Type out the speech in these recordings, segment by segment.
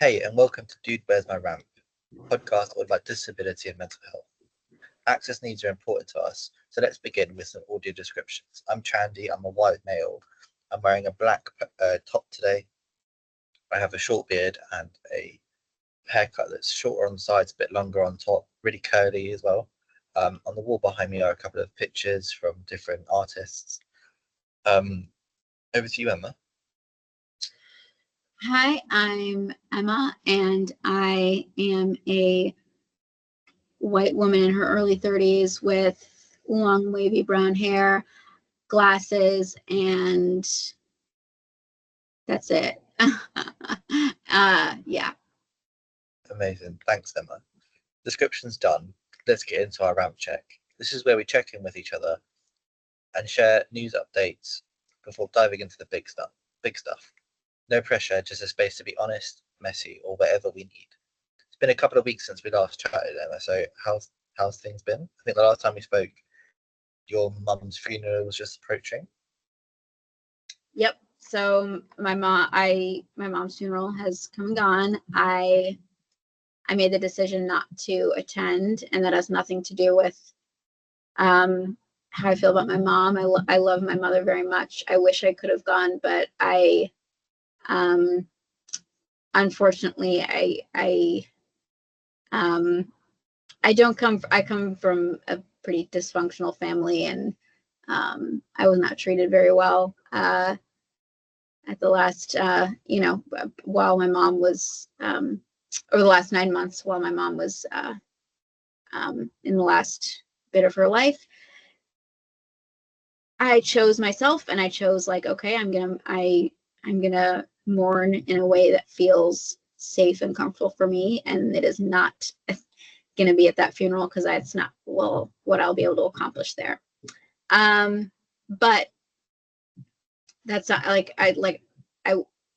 Hey, and welcome to Dude, Where's My Ramp? Podcast all about disability and mental health. Access needs are important to us, so let's begin with some audio descriptions. I'm Chandy, I'm a white male. I'm wearing a black top today. I have a short beard and a haircut that's shorter on the sides, a bit longer on top, really curly as well. On the wall behind me are a couple of pictures from different artists. Over to you, Emma. Hi, I'm Emma, and I am a white woman in her early 30s with long, wavy brown hair, glasses, and that's it. Yeah. Amazing. Thanks, Emma. Description's done. Let's get into our ramp check. This is where we check in with each other and share news updates before diving into the big stuff. No pressure, just a space to be honest, messy, or whatever we need. It's been a couple of weeks since we last chatted, Emma. So how's things been? I think the last time we spoke, your mum's funeral was just approaching. Yep. So my mom's funeral has come and gone. I made the decision not to attend, and that has nothing to do with how I feel about my mom. I love my mother very much. I wish I could have gone, but unfortunately, I come from a pretty dysfunctional family, and I was not treated very well at the last, while my mom was, over the last 9 months while my mom was in the last bit of her life. I chose myself, and I chose okay, I'm gonna mourn in a way that feels safe and comfortable for me, and it is not gonna be at that funeral because that's not what I'll be able to accomplish there. But that's not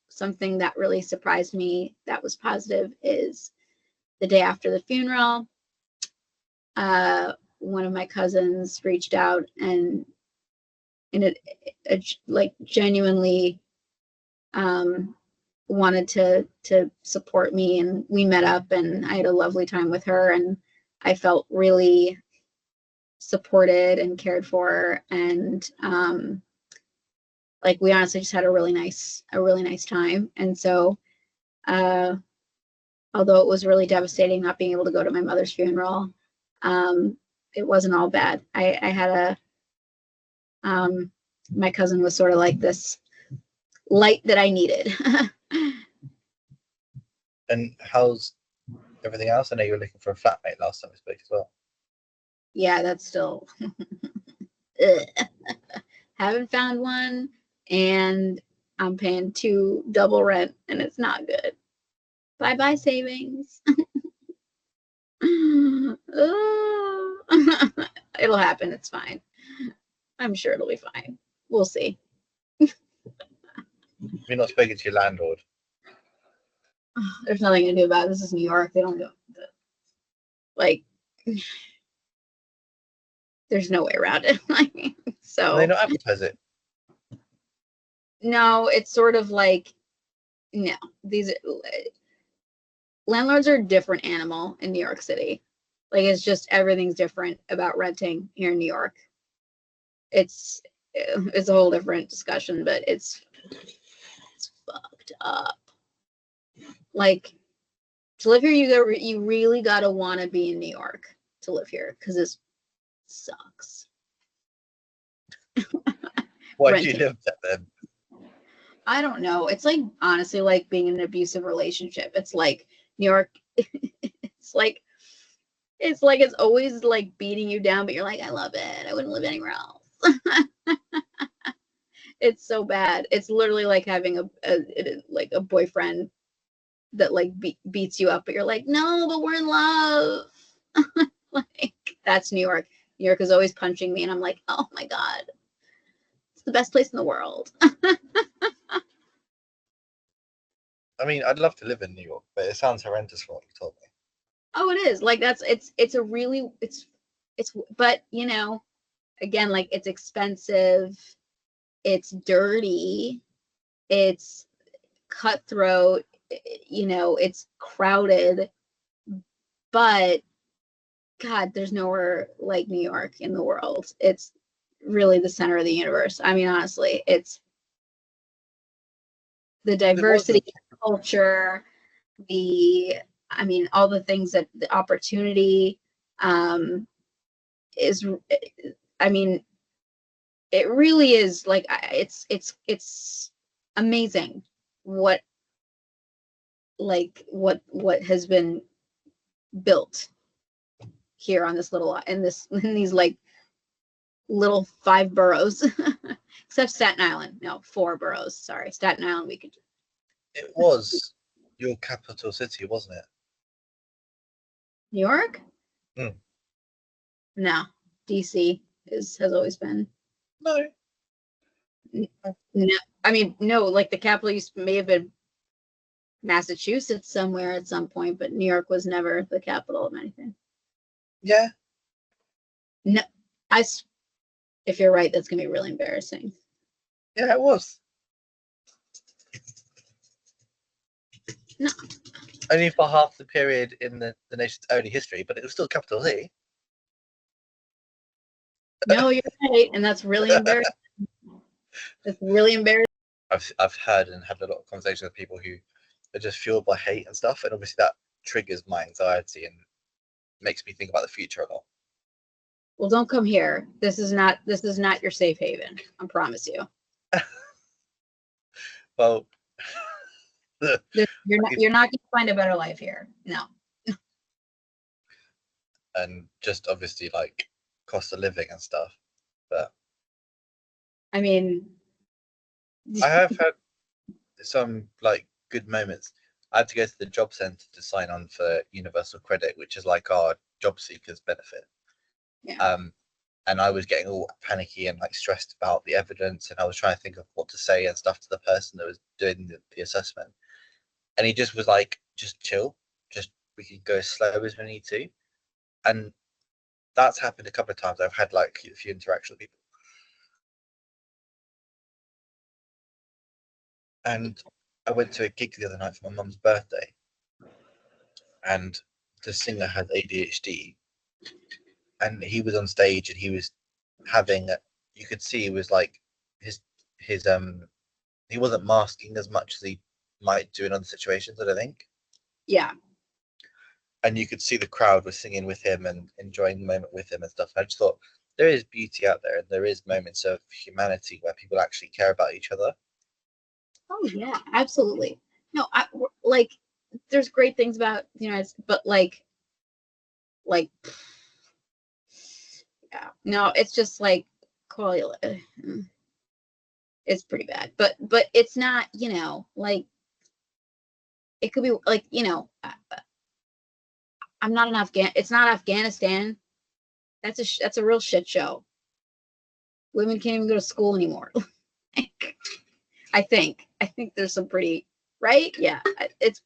something that really surprised me that was positive is the day after the funeral, one of my cousins reached out and genuinely wanted to support me, and we met up, and I had a lovely time with her, and I felt really supported and cared for, and we honestly just had a really nice time. And so although it was really devastating not being able to go to my mother's funeral, it wasn't all bad. I had my cousin was sort of like this light that I needed. And how's everything else? I know you were looking for a flatmate last time we spoke as well. Yeah, that's still haven't found one, and I'm paying double rent, and it's not good. Bye savings. It'll happen. It's fine. I'm sure it'll be fine. We'll see. You're not spoken to your landlord. There's nothing to do about it. This is New York. They don't do there's no way around it. So they don't advertise it. No, it's sort of no. These landlords are a different animal in New York City. It's just everything's different about renting here in New York. It's a whole different discussion, but it's fucked up. To live here, you really gotta want to be in New York to live here, because it sucks. Why do you live there then? I don't know. It's honestly like being in an abusive relationship. It's New York. It's always beating you down, but you're I love it. I wouldn't live anywhere else. It's so bad. It's literally like having a boyfriend that beats you up, but you're no, but we're in love. That's New York. New York is always punching me, and I'm oh my God, it's the best place in the world. I mean, I'd love to live in New York, but it sounds horrendous from what you told me. Oh, it is. But again, it's expensive, it's dirty, it's cutthroat, you know, it's crowded, but God, there's nowhere like New York in the world. It's really the center of the universe. I mean, honestly, it's the diversity, culture, I mean, all the things that the opportunity is, I mean, it really is like, it's amazing what has been built here on this little, in these like little 5 boroughs, except Staten Island. No, 4 boroughs. Sorry, Staten Island. We could. It was your capital city, wasn't it? New York? Mm. No, DC has always been. No. No, I mean, no, like the capital may have been Massachusetts somewhere at some point, but New York was never the capital of anything. Yeah. No, if you're right, that's gonna be really embarrassing. Yeah, it was. No. Only for half the period in the nation's early history, but it was still capital city. No, you're right, and that's really embarrassing. It's really embarrassing. I've heard and had a lot of conversations with people who are just fueled by hate and stuff, and obviously that triggers my anxiety and makes me think about the future a lot. Well, don't come here. This is not your safe haven. I promise you. Well, you're not going to find a better life here. No. And just obviously like cost of living and stuff, but I mean, I have had some like good moments. I had to go to the job centre to sign on for Universal Credit, which is like our job seekers benefit. Yeah. And I was getting all panicky and like stressed about the evidence, and I was trying to think of what to say and stuff to the person that was doing the assessment. And he just was like, just chill, just we can go as slow as we need to. And that's happened a couple of times. I've had like a few interactions with people. And I went to a gig the other night for my mum's birthday, and the singer had ADHD, and he was on stage and he was having, you could see he was like his he wasn't masking as much as he might do in other situations, I don't think. Yeah. And you could see the crowd was singing with him and enjoying the moment with him and stuff. And I just thought there is beauty out there, and there is moments of humanity where people actually care about each other. Oh yeah, absolutely. No, like there's great things about the United States, but like yeah, no, it's just like quality. It's pretty bad, but it's not, you know, like it could be like, you know, I'm not an it's not Afghanistan. That's a real shit show. Women can't even go to school anymore. I think there's some pretty, right? Yeah, it's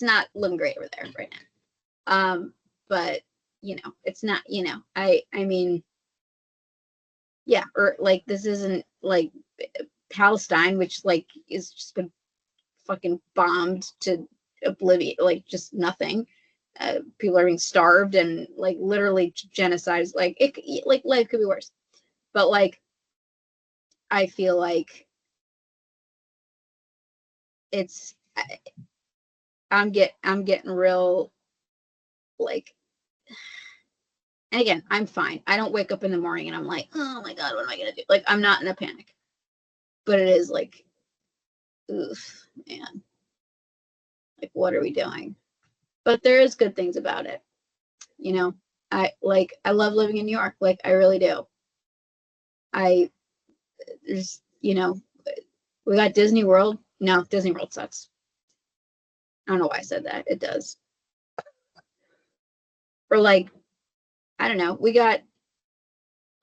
not looking great over there right now. But you know, it's not, you know, I mean, yeah, or like this isn't like Palestine, which like is just been fucking bombed to oblivion, like just nothing. People are being starved and like literally genocide. Like like life could be worse, but like I feel like it's I'm getting real like, and again, I'm fine. I don't wake up in the morning and I'm like, oh my God, what am I gonna do? Like I'm not in a panic, but it is like, oof, man, like what are we doing? But there is good things about it, you know. I love living in New York, like I really do. There's, you know, we got Disney World. No, Disney World sucks. I don't know why I said that. It does. Or like, I don't know. We got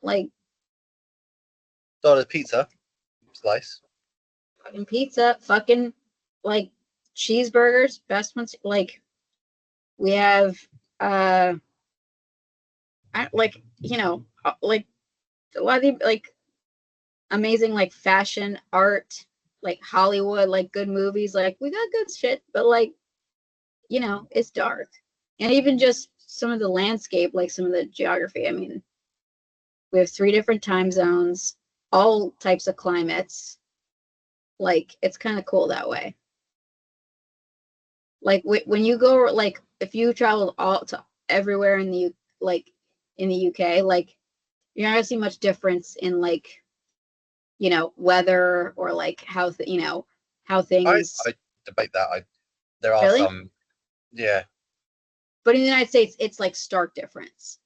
like $1 pizza slice. fucking pizza, fucking like cheeseburgers, best ones. Like we have, like, you know, like a lot of the like amazing like fashion, art, like Hollywood, like good movies, like we got good shit, but like, you know, it's dark. And even just some of the landscape, like some of the geography. I mean, we have 3 different time zones, all types of climates. Like, it's kind of cool that way. Like when you go, like if you travel all to everywhere in the like in the UK, like you're not gonna see much difference in like, you know, weather or like how you know how things I debate that. There are really. some, yeah. But in the United States, it's like stark difference.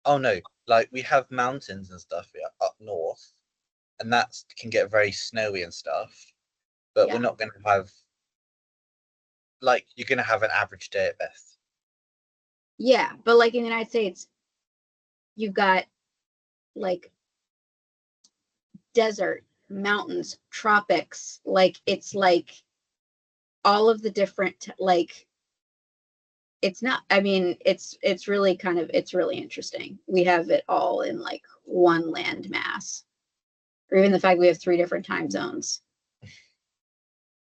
Oh no, like we have mountains and stuff up north, and that can get very snowy and stuff. But we're Yeah, not going to have, like, you're going to have an average day at best. yeah, but like in the United States, you've got like desert, mountains, tropics. Like it's like all of the different like it's not, I mean, it's really kind of, it's really interesting. We have it all in like one land mass, or even the fact we have 3 different time zones.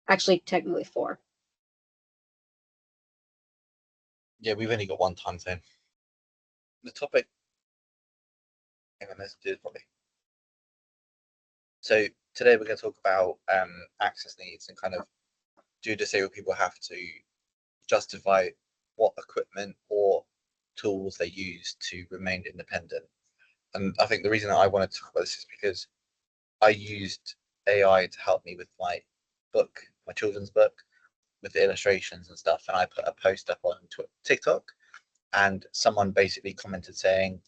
Actually, technically 4. Yeah, we've only got one time zone. The topic, hang on, let's do it properly. So today we're going to talk about access needs and kind of, do disabled people have to justify what equipment or tools they use to remain independent? And I think the reason that I wanted to talk about this is because I used AI to help me with my book, my children's book, with the illustrations and stuff. And I put a post up on TikTok, and someone basically commented saying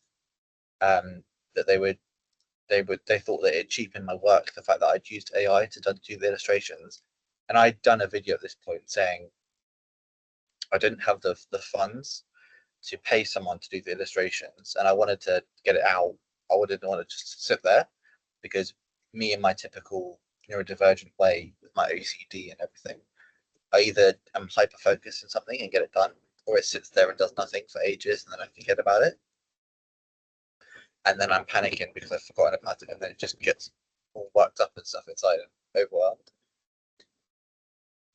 that they thought that it cheapened my work, the fact that I'd used AI to do the illustrations. And I'd done a video at this point saying I didn't have the funds to pay someone to do the illustrations, and I wanted to get it out. I wouldn't want to just sit there, because me in my typical neurodivergent way with my OCD and everything, I either am hyper focused on something and get it done, or it sits there and does nothing for ages and then I forget about it. And then I'm panicking because I've forgotten about it, and then it just gets all worked up and stuff inside and overwhelmed.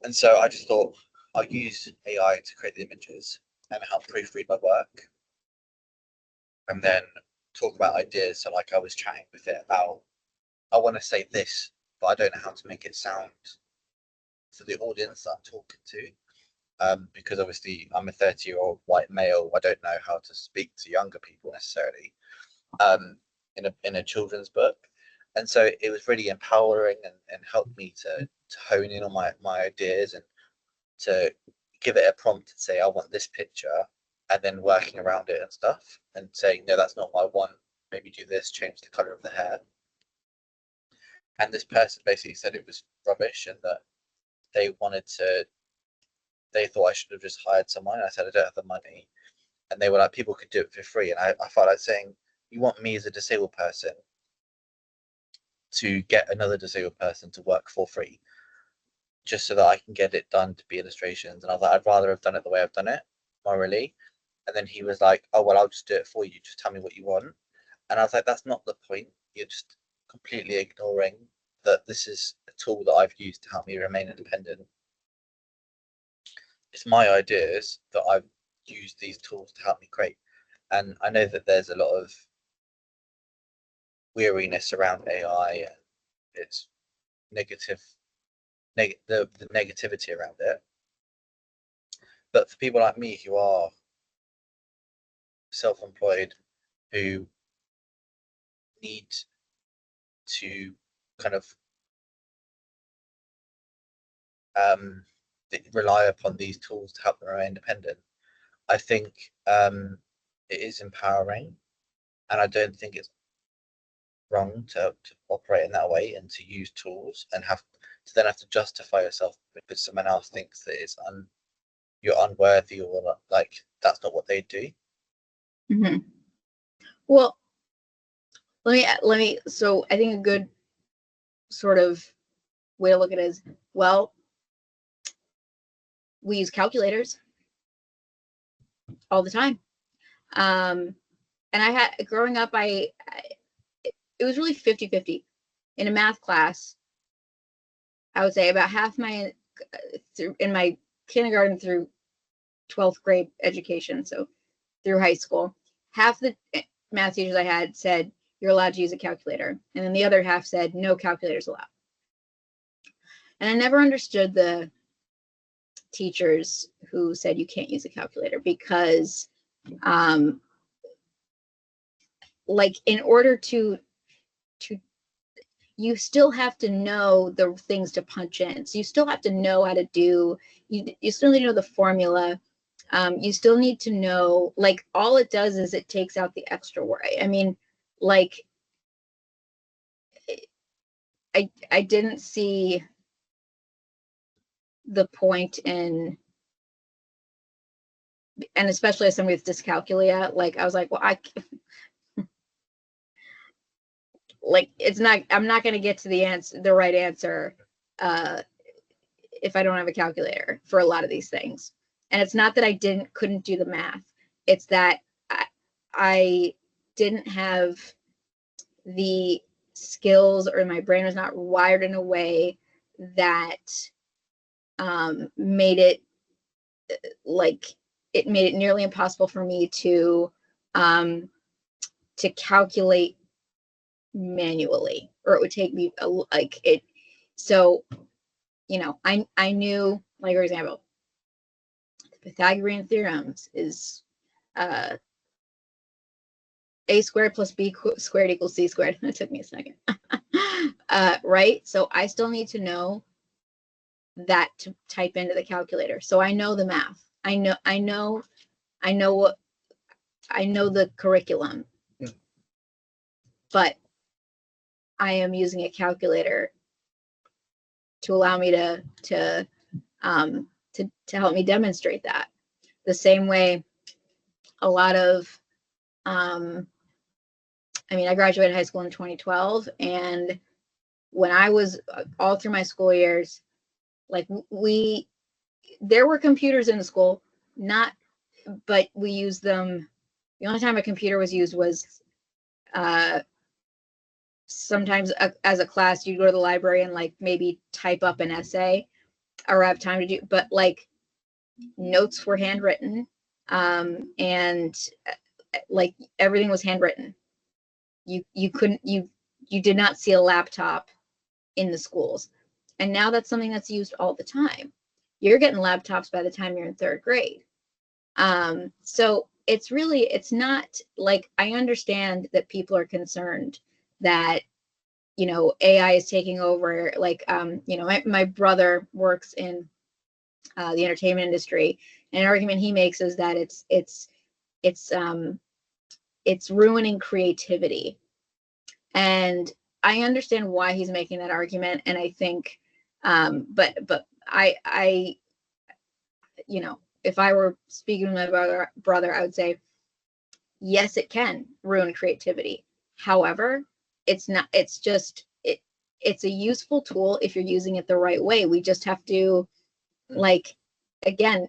And so I just thought I'll use AI to create the images and help proofread my work, and then talk about ideas. So like I was chatting with it about, I want to say this, but I don't know how to make it sound for the audience that I'm talking to. Because obviously I'm a 30-year-old white male. I don't know how to speak to younger people necessarily in a children's book. And so it was really empowering, and helped me to hone in on my ideas, and to give it a prompt and say, I want this picture, and then working around it and stuff, and saying, no, that's not what I want. Maybe do this, change the color of the hair. And this person basically said it was rubbish, and that they wanted to, they thought I should have just hired someone. And I said, I don't have the money. And they were like, people could do it for free. And I felt like saying, you want me as a disabled person to get another disabled person to work for free, just so that I can get it done to be illustrations. And I was like, I'd rather have done it the way I've done it, morally. And then he was like, oh, well, I'll just do it for you. Just tell me what you want. And I was like, that's not the point. You're just completely ignoring that this is a tool that I've used to help me remain independent. It's my ideas that I've used these tools to help me create. And I know that there's a lot of weariness around AI, and its negative, the negativity around it. But for people like me who are self-employed, who need to kind of rely upon these tools to help them remain independent, I think it is empowering, and I don't think it's wrong to operate in that way, and to use tools and have to then have to justify yourself because someone else thinks that you're unworthy, or like that's not what they do. Mm-hmm. Well, let me. So I think a good sort of way to look at it is, well, we use calculators all the time. And I had, growing up, it was really 50-50. In a math class, I would say about half my in my kindergarten through 12th grade education, so through high school, half the math teachers I had said you're allowed to use a calculator, and then the other half said no calculators allowed. And I never understood the teachers who said you can't use a calculator, because like in order to you still have to know the things to punch in. So you still have to know how to do, you still need to know the formula. You still need to know, like, all it does is it takes out the extra work. I mean, like, I didn't see the point in, and especially as somebody with dyscalculia, like, I was like, well, like, it's not, I'm not going to get to the right answer if I don't have a calculator for a lot of these things. And it's not that I couldn't do the math. It's that I didn't have the skills, or my brain was not wired in a way that made it nearly impossible for me to calculate manually, or it would take me so, you know, I knew, like, for example, the Pythagorean theorems is a squared plus b squared equals c squared. That took me a second. Right? So I still need to know that to type into the calculator. So I know the math. I know the curriculum, but I am using a calculator to allow me to help me demonstrate that. The same way a lot of I mean, I graduated high school in 2012, and when I was all through my school years, like, there were computers in the school, but we used them. The only time a computer was used was sometimes as a class, you'd go to the library and, like, maybe type up an essay or have time to do, but, like, notes were handwritten, and like, everything was handwritten. You couldn't, you did not see a laptop in the schools. And now that's something that's used all the time. You're getting laptops by the time you're in 3rd grade. So it's not like, I understand that people are concerned that, you know, AI is taking over. Like, you know, my brother works in the entertainment industry, and an argument he makes is that it's ruining creativity. And I understand why he's making that argument. And I think, but I, you know, if I were speaking with my brother, I would say, yes, it can ruin creativity. However, it's not, it's a useful tool if you're using it the right way. We just have to, like, again,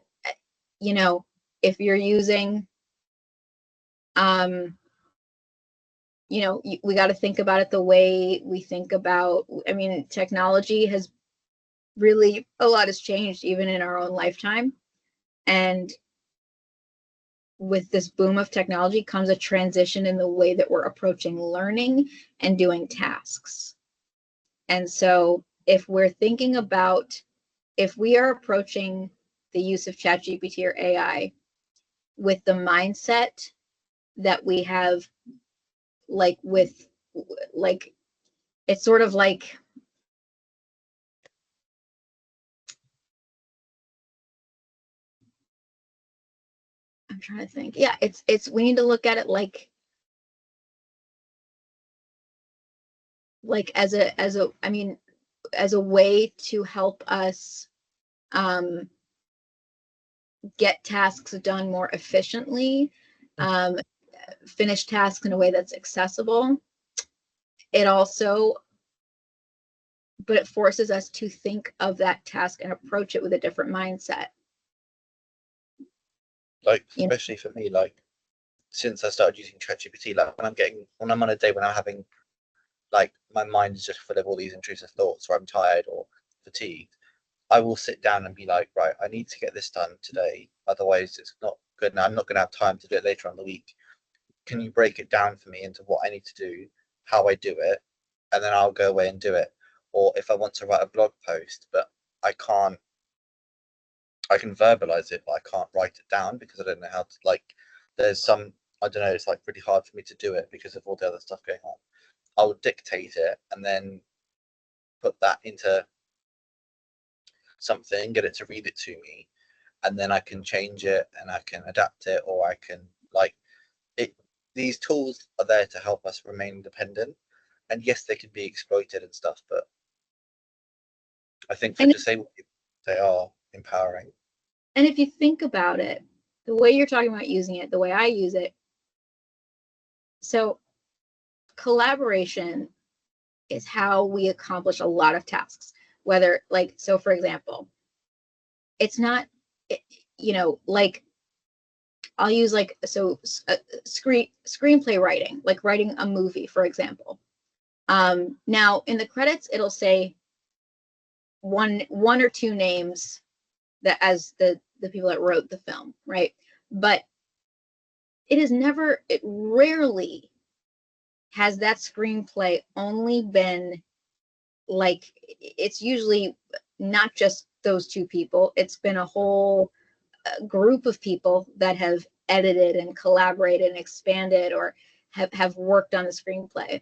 you know, if you're using, you know, we got to think about it the way we think about, I mean, technology has really, a lot has changed even in our own lifetime. And with this boom of technology comes a transition in the way that we're approaching learning and doing tasks. And so if we're thinking about, if we are approaching the use of ChatGPT or AI with the mindset that we have, like, with, like, it's sort of like, I'm trying to think. Yeah, it's we need to look at it like as a I mean, as a way to help us get tasks done more efficiently, finish tasks in a way that's accessible. It also, but it forces us to think of that task and approach it with a different mindset. Like, especially for me, like, since I started using ChatGPT, like, when I'm on a day when I'm having, like, my mind is just full of all these intrusive thoughts, or I'm tired, or fatigued, I will sit down and be like, right, I need to get this done today. Otherwise, it's not good. And I'm not going to have time to do it later on in the week. Can you break it down for me into what I need to do, how I do it, and then I'll go away and do it. Or if I want to write a blog post, but I can't, I can verbalize it, but I can't write it down because I don't know how to, like, there's some, I don't know, it's like pretty hard for me to do it because of all the other stuff going on. I'll dictate it and then put that into something, get it to read it to me, and then I can change it and I can adapt it, or I can, like, it. These tools are there to help us remain independent, and yes, they can be exploited and stuff, but I think for And disabled people, they are empowering. and if you think about it, the way you're talking about using it, the way I use it, so collaboration is how we accomplish a lot of tasks. Whether, like, so for example, it's not, you know, like, I'll use, like, so screenplay writing, like writing a movie, for example. Now in the credits, it'll say one or two names that as the people that wrote the film, right? But it rarely has that screenplay only been, like, it's usually not just those two people. It's been a whole group of people that have edited and collaborated and expanded, or have worked on the screenplay.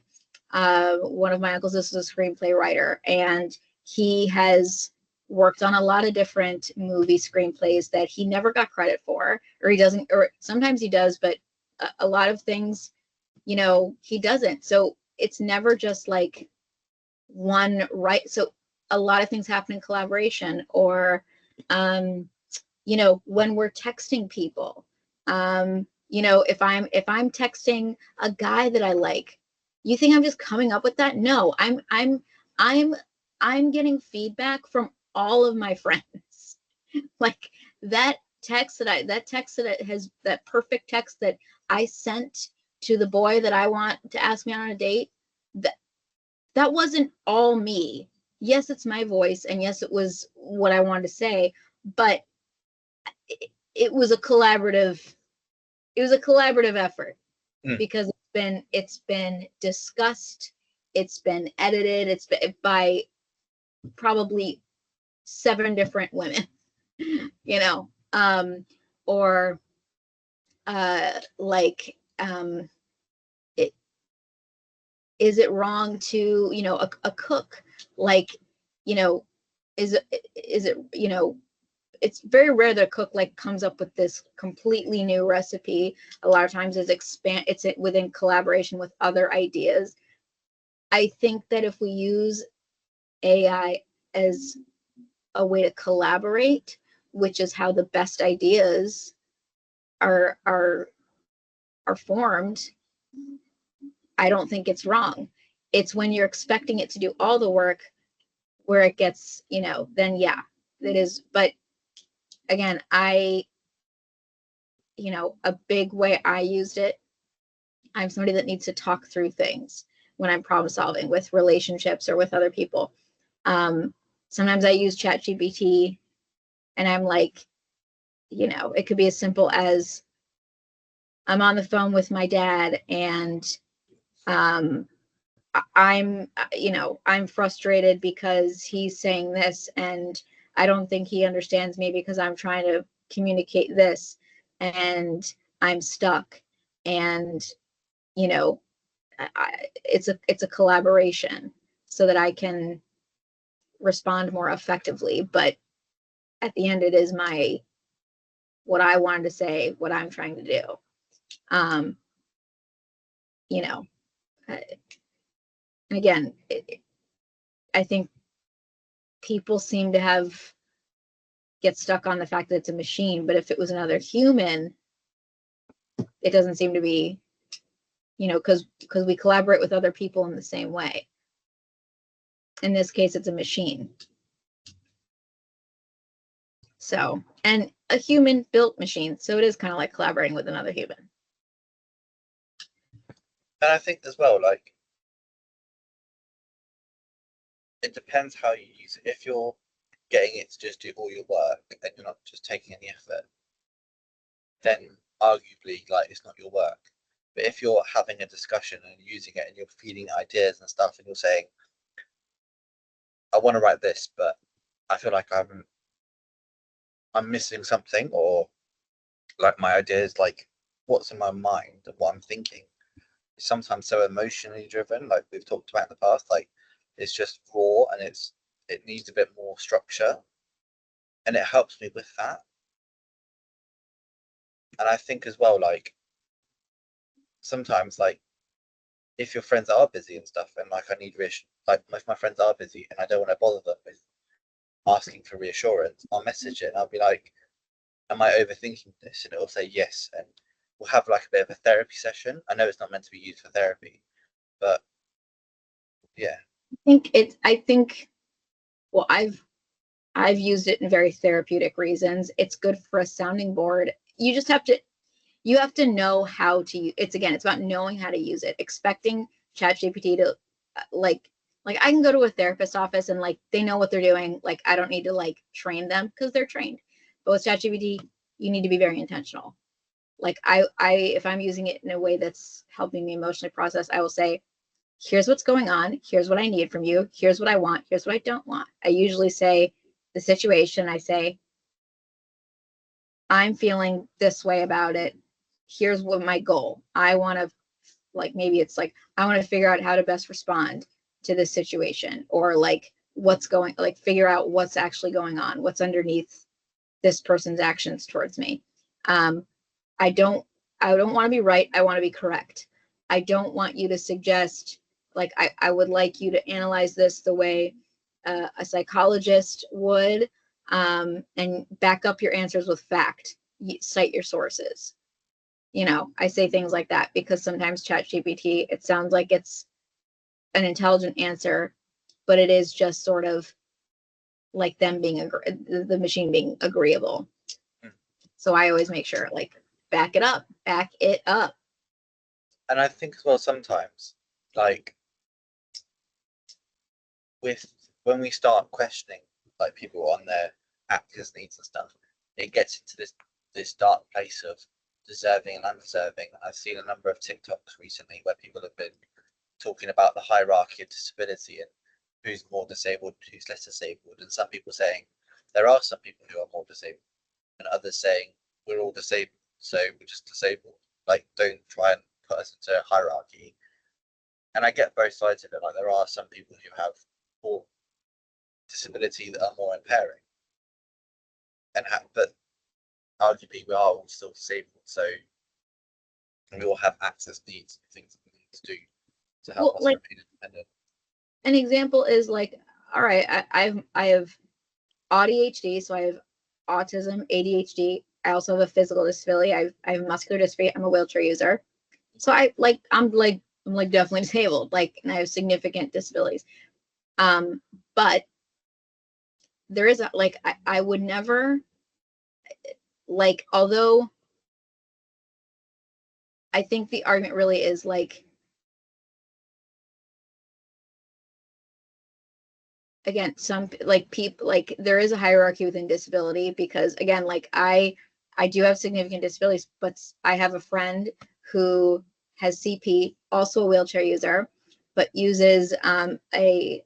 One of my uncles is a screenplay writer, and he has worked on a lot of different movie screenplays that he never got credit for, or he doesn't, or sometimes he does, but a lot of things, you know, he doesn't. So it's never just like one, right? So a lot of things happen in collaboration. Or you know, when we're texting people, you know, if I'm texting a guy that I like, you think I'm just coming up with that? No, I'm getting feedback from all of my friends. Like, that that perfect text that I sent to the boy that I want to ask me on a date, that wasn't all me. Yes, it's my voice, and yes, it was what I wanted to say, but it was a collaborative effort, because it's been discussed, it's been edited, it's been by probably 7 different women, you know. Or like, it, is it wrong to, you know, a cook, like, you know, is it, you know, it's very rare that a cook, like, comes up with this completely new recipe. A lot of times it's within collaboration with other ideas. I think that if we use AI as a way to collaborate, which is how the best ideas are formed, I don't think it's wrong. It's when you're expecting it to do all the work where it gets, you know, then yeah, it is. But again, you know, a big way I used it, I'm somebody that needs to talk through things when I'm problem solving with relationships or with other people. Sometimes I use ChatGPT, and I'm like, you know, it could be as simple as, I'm on the phone with my dad, and I'm, you know, I'm frustrated because he's saying this, and I don't think he understands me because I'm trying to communicate this, and I'm stuck. And, you know, it's a collaboration so that I can respond more effectively. But at the end, it is what I wanted to say, what I'm trying to do. You know, and again, I think people seem to get stuck on the fact that it's a machine, but if it was another human, it doesn't seem to be, you know, because we collaborate with other people in the same way. In this case, it's a machine. So, and a human built machine, so it is kind of like collaborating with another human. And I think as well, like, it depends how you use it. If you're getting it to just do all your work and you're not just taking any effort, then arguably like it's not your work. But if you're having a discussion and using it and you're feeding ideas and stuff and you're saying, I want to write this, but I feel like I'm missing something, or like my ideas, like what's in my mind and what I'm thinking is sometimes so emotionally driven, like we've talked about in the past, like it's just raw and it needs a bit more structure, and it helps me with that. And I think as well, like sometimes like if your friends are busy and stuff and like I need like if my friends are busy and I don't want to bother them with asking for reassurance, I'll message it and I'll be like, am I overthinking this? And it'll say yes, and we'll have like a bit of a therapy session. I know it's not meant to be used for therapy, but yeah. I think well, I've used it in very therapeutic reasons. It's good for a sounding board. You just have to know how to it's about knowing how to use it. Expecting ChatGPT to like I can go to a therapist office and like they know what they're doing. Like I don't need to like train them because they're trained. But with ChatGPT, you need to be very intentional. Like I if I'm using it in a way that's helping me emotionally process, I will say, here's what's going on, here's what I need from you, here's what I want, here's what I don't want. I usually say the situation, I say, I'm feeling this way about it. Here's what my goal. I want to like maybe it's like I want to figure out how to best respond to this situation, or like what's going like figure out what's actually going on, what's underneath this person's actions towards me. I don't want to be right. I want to be correct. I don't want you to suggest like I would like you to analyze this the way a psychologist would, and back up your answers with fact. Cite your sources. I say things like that because sometimes ChatGPT, it sounds like it's an intelligent answer, but it is just sort of like them being the machine being agreeable. So I always make sure like back it up. And I think as well sometimes like with when we start questioning like people on their actors needs and stuff, it gets into this dark place of deserving and undeserving. I've seen a number of TikToks recently where people have been talking about the hierarchy of disability and who's more disabled, who's less disabled, and some people saying there are some people who are more disabled, and others saying we're all disabled, so we're just disabled. Like, don't try and put us into a hierarchy. And I get both sides of it. Like, there are some people who have more disability that are more impairing, but arguably we are all still disabled, so we all have access needs and things that we need to do to help us remain independent. An example is like, all right, I have ADHD, so I have autism, ADHD. I also have a physical disability. I have muscular dystrophy. I'm a wheelchair user. So I'm definitely disabled, like, and I have significant disabilities. But there is I would never like, although I think the argument really is like, again, some like people, like there is a hierarchy within disability because again, like I do have significant disabilities, but I have a friend who has CP, also a wheelchair user, but uses a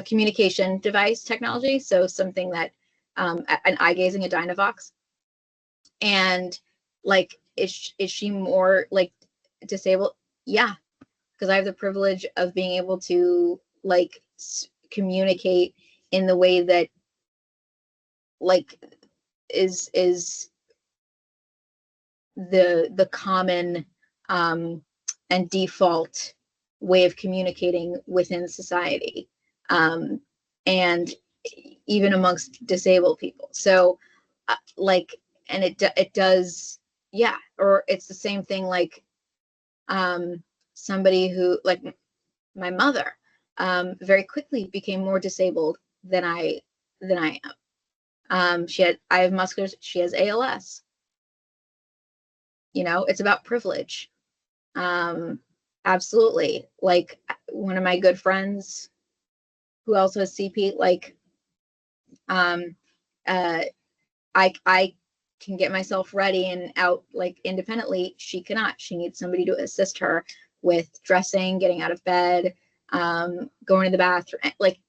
communication device technology, so something that an eye gazing, a Dynavox. And like, is she more like disabled? Yeah, because I have the privilege of being able to like communicate in the way that like is the common and default way of communicating within society, and even amongst disabled people. So like, and it does, yeah. Or it's the same thing like somebody who like my mother very quickly became more disabled than I am. I have muscular, she has ALS. It's about privilege. Absolutely. Like one of my good friends who also has CP, like, I can get myself ready and out like independently. She cannot. She needs somebody to assist her with dressing, getting out of bed, going to the bathroom, like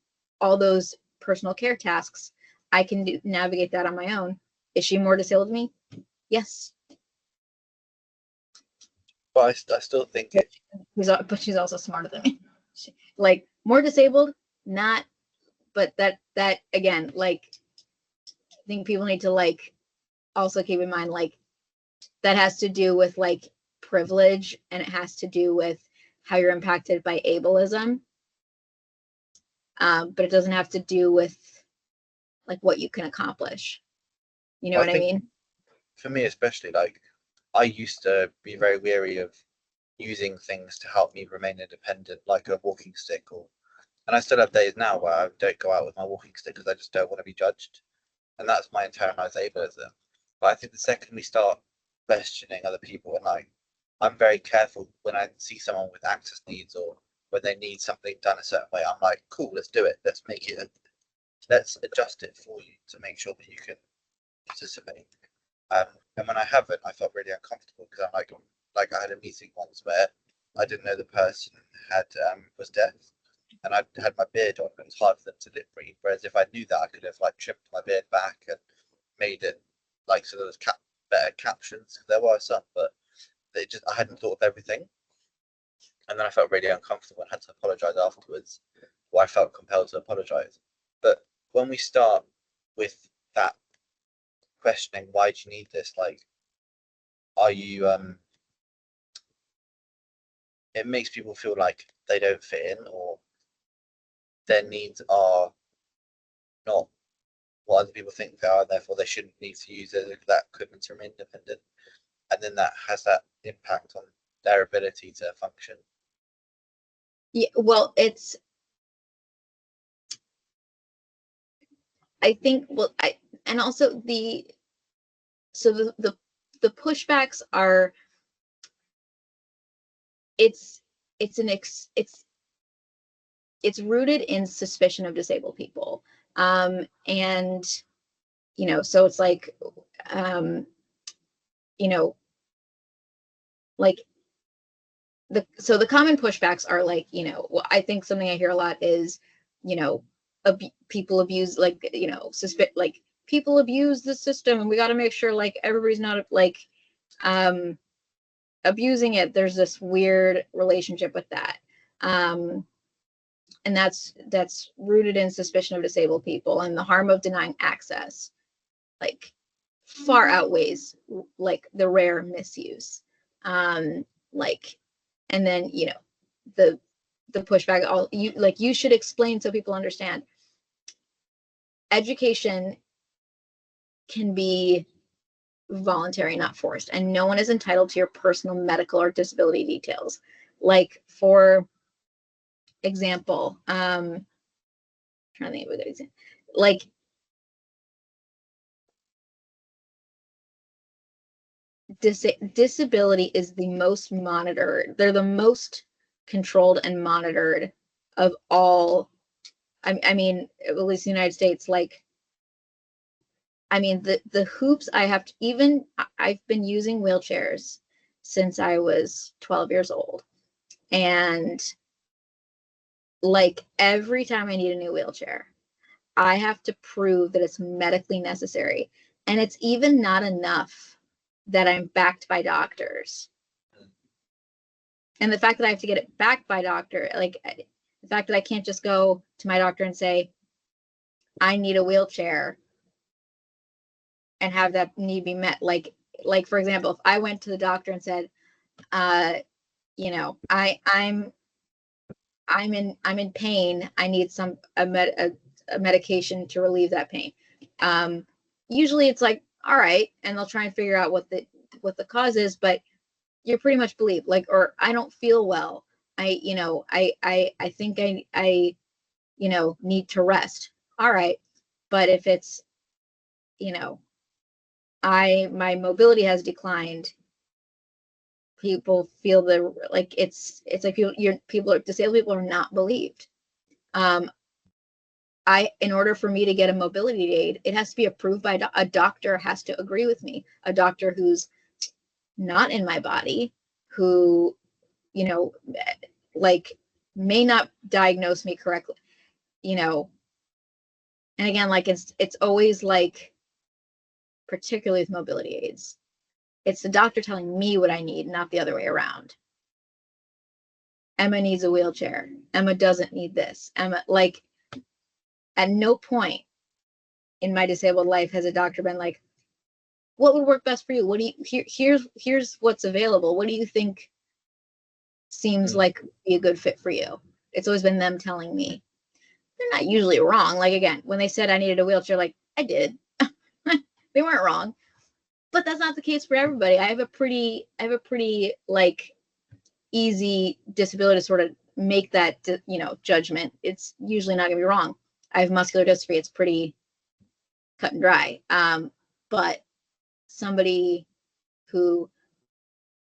all those personal care tasks. I can navigate that on my own. Is she more disabled than me? Yes. But I still think But she's also smarter than me. Like more disabled, not. But that again, like, I think people need to like also keep in mind, like, that has to do with like privilege, and it has to do with how you're impacted by ableism. But it doesn't have to do with like what you can accomplish. You know what I mean? For me, especially, like, I used to be very weary of using things to help me remain independent, like a walking stick, and I still have days now where I don't go out with my walking stick because I just don't want to be judged, and that's my internalized ableism. But I think the second we start questioning other people, and like, I'm very careful when I see someone with access needs or when they need something done a certain way. I'm like, cool, let's do it. Let's adjust it for you to make sure that you can participate. And when I haven't, I felt really uncomfortable because I'm like I had a meeting once where I didn't know the person had was deaf, and I had my beard on. It was hard for them to lip read. Whereas if I knew that, I could have like trimmed my beard back and made it like so there was better captions. There were some, but I hadn't thought of everything, and then I felt really uncomfortable and had to apologize afterwards, or I felt compelled to apologize. But when we start with that questioning, why do you need this? Like, are you it makes people feel like they don't fit in, or their needs are not what other people think they are, and therefore they shouldn't need to use that equipment to remain independent. And then that has that impact on their ability to function. Yeah, well, I think, and also the pushbacks are, it's rooted in suspicion of disabled people. And so it's like, like the common pushbacks are like, well, I think something I hear a lot is, people abuse, like, like people abuse the system, and we got to make sure like everybody's not like abusing it. There's this weird relationship with that. And that's rooted in suspicion of disabled people, and the harm of denying access like far outweighs like the rare misuse. Like, and then the pushback, you should explain so people understand. Education can be voluntary, not forced, and no one is entitled to your personal medical or disability details. Like, for example, trying to think of a good example. Like, disability is the most monitored. They're the most controlled and monitored of all. I mean, at least in the United States, like, I mean, the hoops I have to, even I've been using wheelchairs since I was 12 years old. And like every time I need a new wheelchair, I have to prove that it's medically necessary. And it's even not enough that I'm backed by doctors. And the fact that I have to get it backed by doctor, like the fact that I can't just go to my doctor and say, I need a wheelchair, and have that need be met. Like for example, if I went to the doctor and said, I'm in pain, I need a medication to relieve that pain. Usually it's like, all right, and they'll try and figure out what the cause is, but you're pretty much believed. Like, or I don't feel well. I think I need to rest. All right. But if it's, my mobility has declined, people feel like it's like disabled people are not believed. In order for me to get a mobility aid, it has to be approved by a doctor, has to agree with me, a doctor who's not in my body, who, like, may not diagnose me correctly, and again, like, it's always like, particularly with mobility aids, it's the doctor telling me what I need, not the other way around. Emma needs a wheelchair. Emma doesn't need this. Emma, like, at no point in my disabled life has a doctor been like, what would work best for you? What do you, here's what's available. What do you think seems like be a good fit for you? It's always been them telling me. They're not usually wrong. Like, again, when they said I needed a wheelchair, like, I did. They weren't wrong. But that's not the case for everybody. I have a pretty like, easy disability to sort of make that, judgment. It's usually not gonna be wrong. I have muscular dystrophy. It's pretty cut and dry. But somebody who,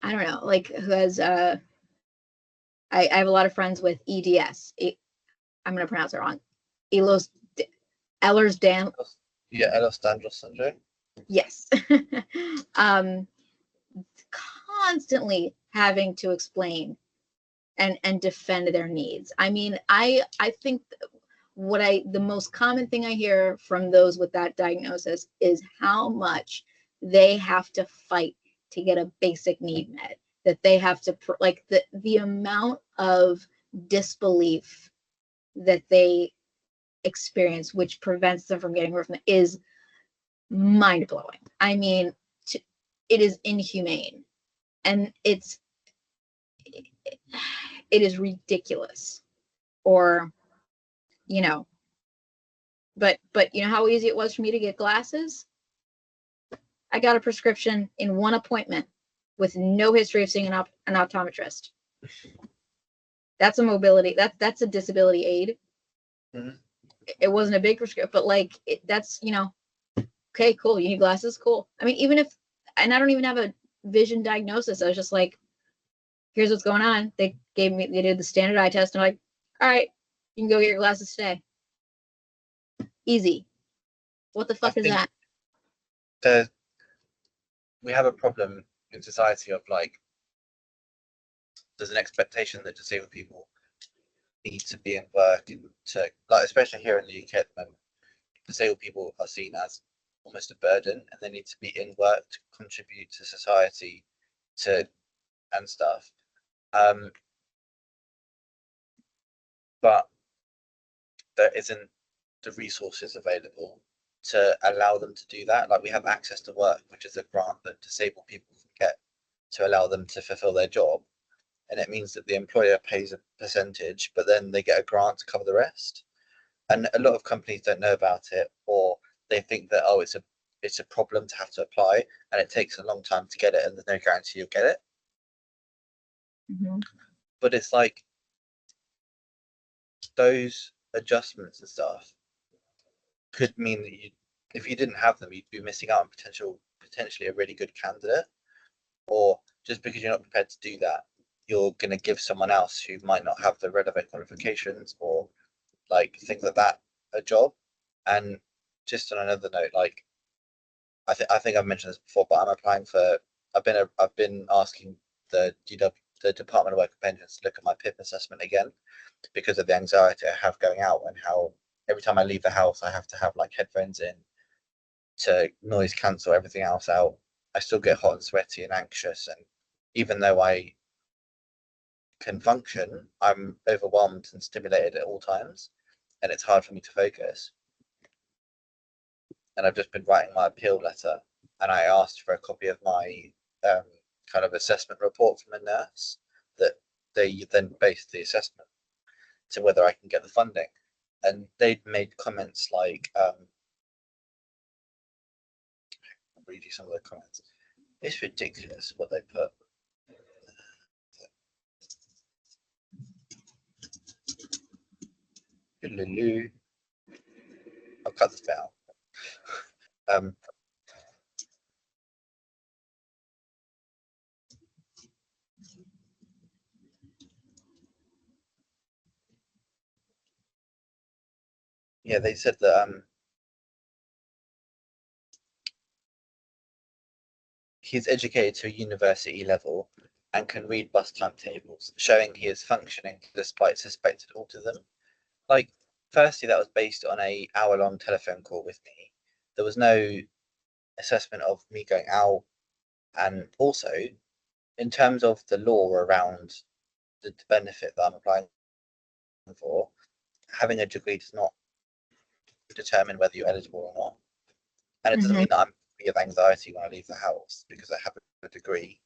I don't know, like, who has I have a lot of friends with EDS. I'm gonna pronounce it wrong. Ehlers-Danlos. Yeah, Ehlers-Danlos syndrome. Yes. Constantly having to explain and defend their needs. I mean, I think the most common thing I hear from those with that diagnosis is how much they have to fight to get a basic need met, that they have to, like, the amount of disbelief that they experience, which prevents them from getting work, is mind-blowing. I mean, it is inhumane, and it is ridiculous. Or, but you know how easy it was for me to get glasses? I got a prescription in one appointment with no history of seeing an optometrist. That's a mobility, that's a disability aid. Mm-hmm. It wasn't a big prescription, but like, that's, okay, cool, you need glasses, cool. I mean, and I don't even have a vision diagnosis. I was just like, here's what's going on. They did the standard eye test, and I'm like, all right, you can go get your glasses today. Easy. What the fuck is that? We have a problem in society of, like, there's an expectation that disabled people need to be in work, and to, like, especially here in the UK at the moment, disabled people are seen as almost a burden, and they need to be in work to contribute to society, and stuff. But there isn't the resources available to allow them to do that. Like, we have access to work, which is a grant that disabled people can get to allow them to fulfill their job, and it means that the employer pays a percentage, but then they get a grant to cover the rest. And a lot of companies don't know about it, or they think that, oh, it's a problem to have to apply, and it takes a long time to get it, and there's no guarantee you'll get it. Mm-hmm. But it's like, those adjustments and stuff could mean that if you didn't have them, you'd be missing out on potentially a really good candidate. Or just because you're not prepared to do that, you're going to give someone else who might not have the relevant qualifications, or, like, things like that, a job. And just on another note, like, I think I've mentioned this before, but I've been asking the Department of Work and Pensions to look at my PIP assessment again, because of the anxiety I have going out, and how every time I leave the house I have to have, like, headphones in to noise cancel everything else out. I still get hot and sweaty and anxious, and even though I can function, I'm overwhelmed and stimulated at all times, and it's hard for me to focus. And I've just been writing my appeal letter, and I asked for a copy of my kind of assessment report from a nurse, that they then based the assessment to whether I can get the funding. And they'd made comments like, I'll read you some of the comments. It's ridiculous what they put. I'll cut this down. yeah, they said that he's educated to a university level and can read bus timetables, showing he is functioning despite suspected autism. Like, firstly, that was based on a hour-long telephone call with me. There was no assessment of me going out, and also in terms of the law around the benefit that I'm applying for, having a degree does not determine whether you're eligible or not. And it doesn't Mm-hmm. mean that I'm free of anxiety when I leave the house because I have a degree.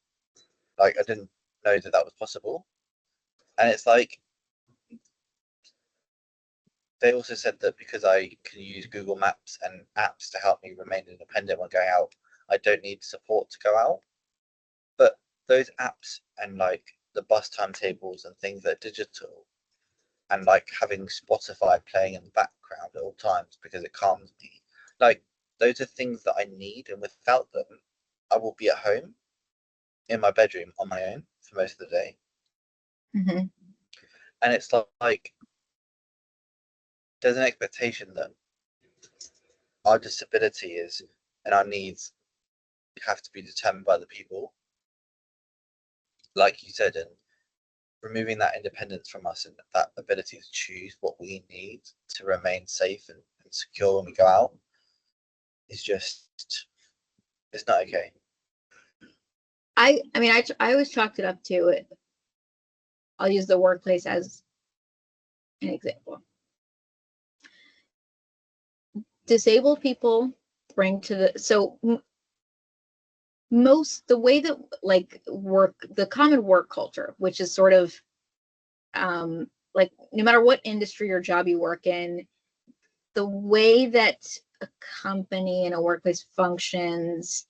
Like, I didn't know that that was possible. And it's like, they also said that because I can use Google Maps and apps to help me remain independent when going out, I don't need support to go out. But those apps and like the bus timetables and things that are digital, and like having Spotify playing in the background at all times because it calms me, like those are things that I need, and without them, I will be at home in my bedroom on my own for most of the day. Mm-hmm. And it's like there's an expectation that our disability is and our needs have to be determined by the people, like you said, and removing that independence from us and that ability to choose what we need to remain safe and secure when we go out is just, it's not okay. I mean, I always chalked it up to it. I'll use the workplace as an example. Disabled people bring to the most the way that like work the common work culture, which is sort of like no matter what industry or job you work in, the way that a company and a workplace functions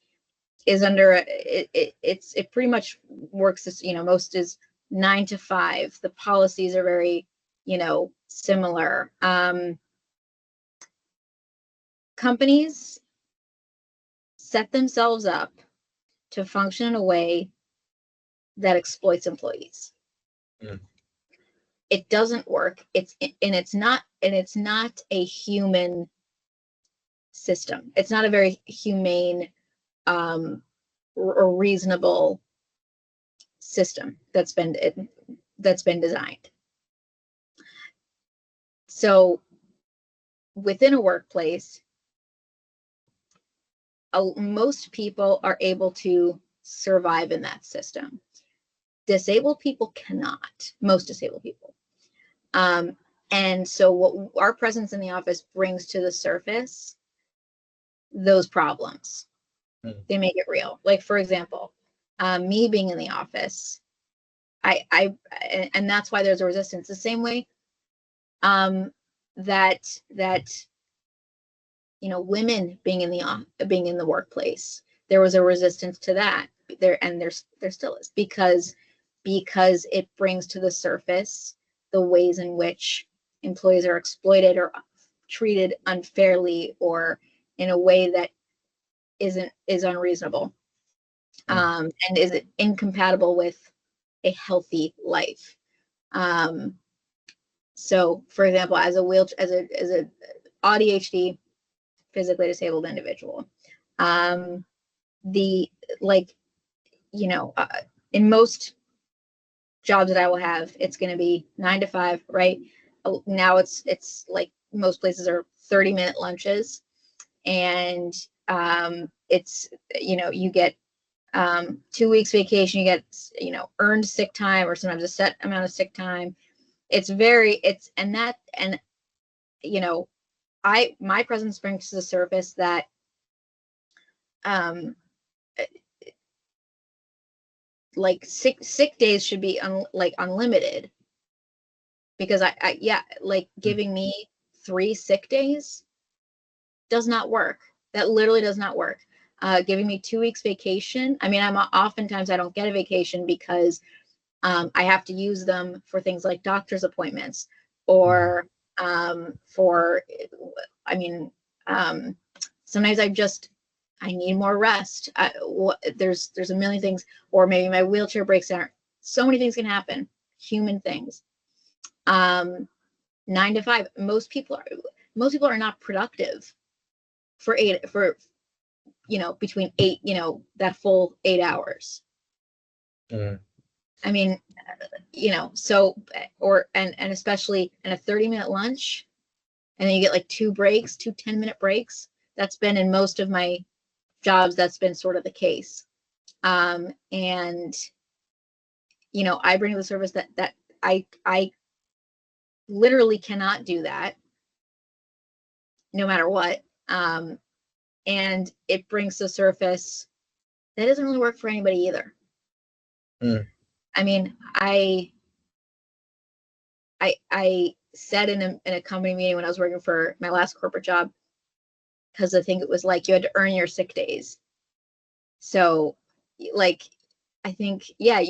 is under it pretty much works as, most is 9 to 5. The policies are very, similar. Companies set themselves up to function in a way that exploits employees. Mm. It doesn't work. It's not a human system. It's not a very humane or reasonable system that's been designed. So within a workplace, most people are able to survive in that system. Disabled people cannot. Most disabled people. And so what our presence in the office brings to the surface, those problems, they make it real. Like, for example, me being in the office, and that's why there's a resistance. The same way that women being in the workplace, there was a resistance to that there, and there still is, because it brings to the surface the ways in which employees are exploited or treated unfairly or in a way that is unreasonable, and is incompatible with a healthy life. So, for example, as a ADHD physically disabled individual, the like in most jobs that I will have, it's going to be 9 to 5, right? Now it's like most places are 30-minute lunches, and it's you get 2 weeks vacation, you get earned sick time, or sometimes a set amount of sick time. My presence brings to the surface that like sick days should be unlimited, because giving me 3 sick days does not work. That literally does not work. Giving me 2 weeks vacation, I mean, oftentimes I don't get a vacation because I have to use them for things like doctor's appointments, or sometimes I need more rest. There's a million things, or maybe my wheelchair breaks down. So many things can happen, human things. 9 to 5, most people are, most people are not productive for between 8, that full 8 hours. I mean, so, and especially in a 30-minute lunch, and then you get like 2 breaks, 2 10-minute breaks. That's been in most of my jobs, that's been sort of the case. And, I bring to the service that I literally cannot do that no matter what. And it brings to the surface that doesn't really work for anybody either. I mean, I said in a company meeting when I was working for my last corporate job, because I think it was like you had to earn your sick days. So, like, I think, yeah,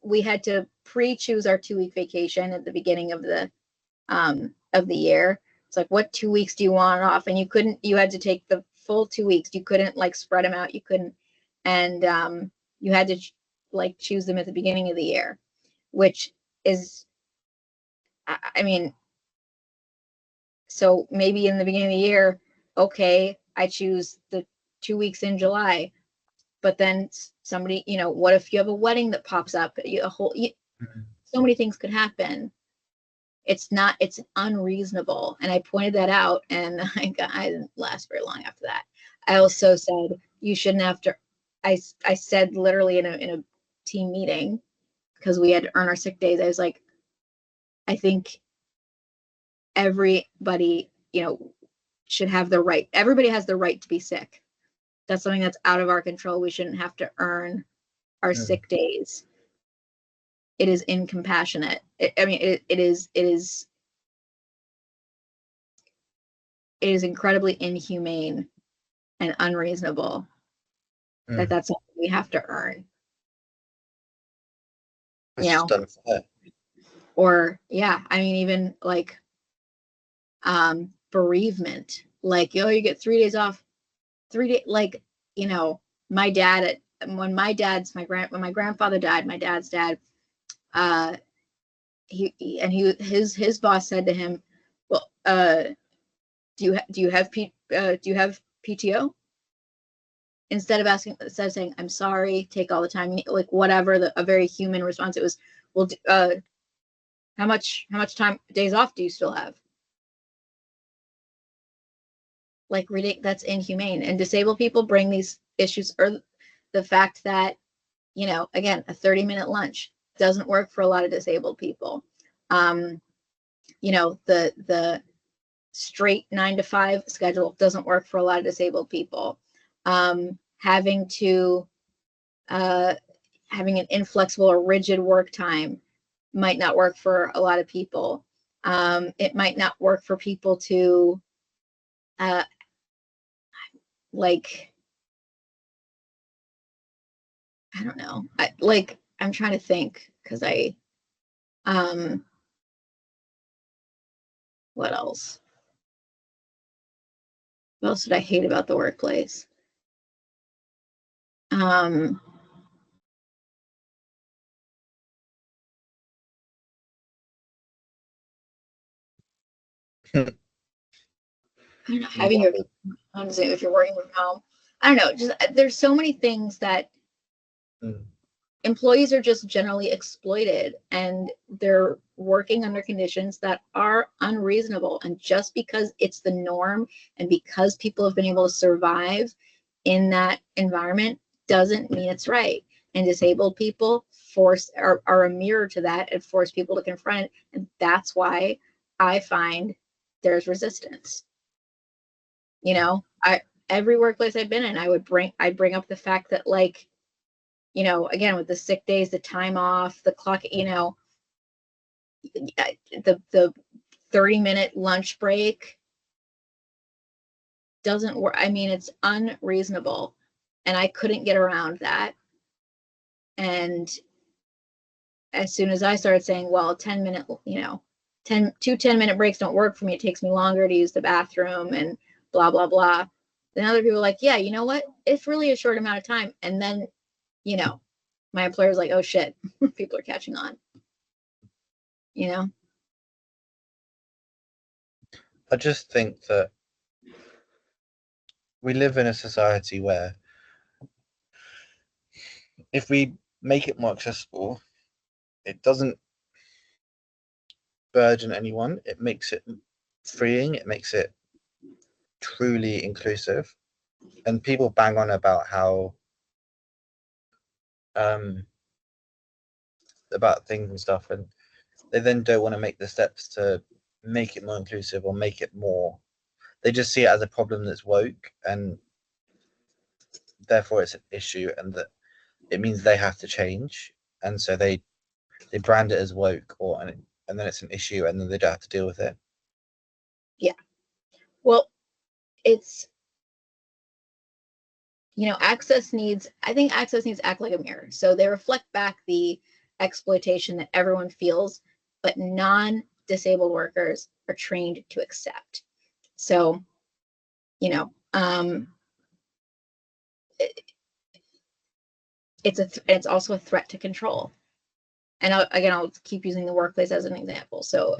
we had to pre-choose our 2-week vacation at the beginning of the year. It's like, what 2 weeks do you want off? And you had to take the full 2 weeks. You couldn't like spread them out. You couldn't, and you had to like choose them at the beginning of the year, which is, I mean, so maybe in the beginning of the year, okay, I choose the 2 weeks in July, but then somebody, what if you have a wedding that pops up? So many things could happen. It's unreasonable. And I pointed that out, and I didn't last very long after that. I also said, you shouldn't have to, I said literally in a team meeting, because we had to earn our sick days. I was like, I think everybody, should have the right. Everybody has the right to be sick. That's something that's out of our control. We shouldn't have to earn our sick days. It is incompassionate. It is incredibly inhumane and unreasonable that's something we have to earn. Or even like bereavement, like, you get 3 days off, 3 days, like, my dad, when my grandfather died, my dad's dad, his boss said to him, well, do you have PTO? Instead of saying, I'm sorry, take all the time, like whatever, a very human response, it was, well, how much days off do you still have? Like, that's inhumane. And disabled people bring these issues, or the fact that, again, a 30-minute lunch doesn't work for a lot of disabled people. The straight 9 to 5 schedule doesn't work for a lot of disabled people. Having an inflexible or rigid work time might not work for a lot of people. It might not work for people to like, I don't know. I'm trying to think, because what else? What else did I hate about the workplace? I don't know, having your, if you're working from home, I don't know, just there's so many things that employees are just generally exploited, and they're working under conditions that are unreasonable. And just because it's the norm, and because people have been able to survive in that environment, doesn't mean it's right. And disabled people are a mirror to that, and force people to confront it. And that's why I find there's resistance. Every workplace I've been in, I'd bring up the fact that, like, again, with the sick days, the time off, the clock, the 30-minute lunch break doesn't work. It's unreasonable, and I couldn't get around that. And as soon as I started saying, well, 10-minute, 10-minute breaks don't work for me, it takes me longer to use the bathroom and blah, blah, blah. Then other people are like, yeah, you know what? It's really a short amount of time. And then, my employer's like, oh shit, people are catching on. I just think that we live in a society where if we make it more accessible, it doesn't burden anyone. It makes it freeing. It makes it truly inclusive. And people bang on about how about things and stuff, and they then don't want to make the steps to make it more inclusive or make it more. They just see it as a problem that's woke, and therefore it's an issue, and that it means they have to change, and so they brand it as woke, and then it's an issue, and then they don't have to deal with it. Yeah. Well, it's, access needs to act like a mirror. So they reflect back the exploitation that everyone feels, but non-disabled workers are trained to accept. So, it's also a threat to control. And I'll keep using the workplace as an example. So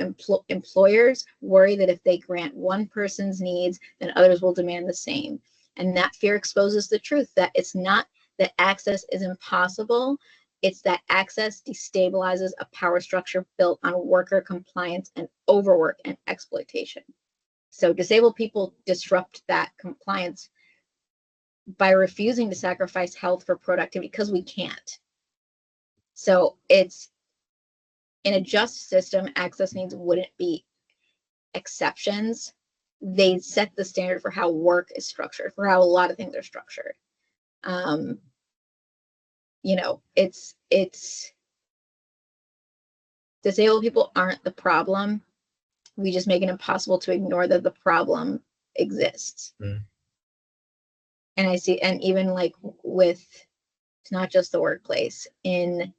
employers worry that if they grant one person's needs, then others will demand the same. And that fear exposes the truth that it's not that access is impossible. It's that access destabilizes a power structure built on worker compliance and overwork and exploitation. So disabled people disrupt that compliance by refusing to sacrifice health for productivity because we can't. So it's, in a just system, access needs wouldn't be exceptions. They set the standard for how work is structured, for how a lot of things are structured. It's disabled people aren't the problem. We just make it impossible to ignore that the problem exists. And I see, and even like with, it's not just the workplace, in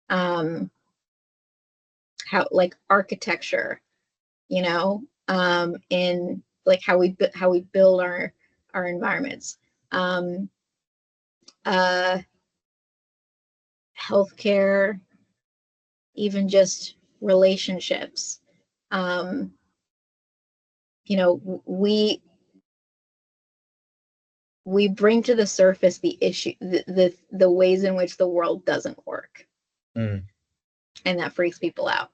how, like, architecture, in like how we build our environments, healthcare, even just relationships. We bring to the surface the issue, the ways in which the world doesn't work. And that freaks people out.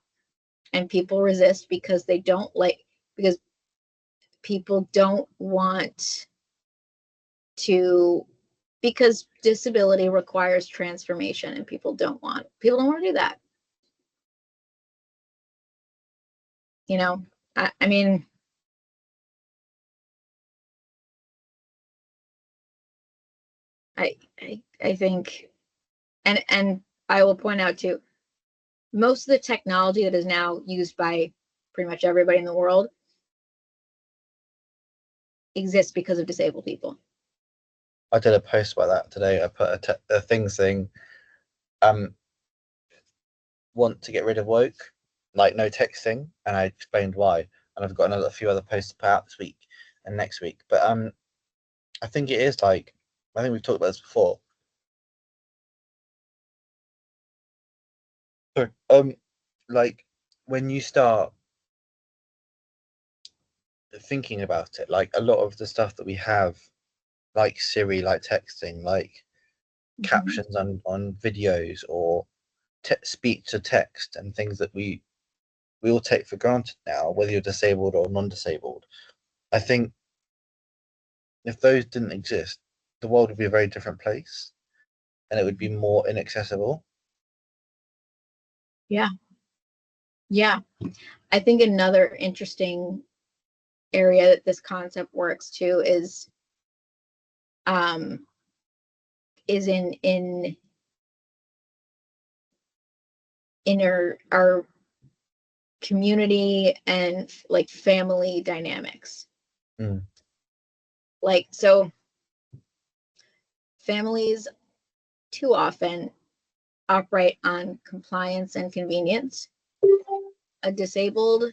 And people resist because because people don't want to, because disability requires transformation, and people don't want to do that. I mean, I think, and I will point out too, most of the technology that is now used by pretty much everybody in the world exists because of disabled people. I did a post about that today. I put a thing saying, want to get rid of woke, like no texting, and I explained why. And I've got a few other posts to put out this week and next week. But I think it is like, I think we've talked about this before. Like when you start thinking about it, like a lot of the stuff that we have, like Siri, like texting, like captions on videos, or speech to text, and things that we all take for granted now, whether you're disabled or non-disabled. I think if those didn't exist, the world would be a very different place, and it would be more inaccessible. Yeah. I think another interesting area that this concept works too is in our community and like family dynamics. Like, so families too often operate on compliance and convenience. A disabled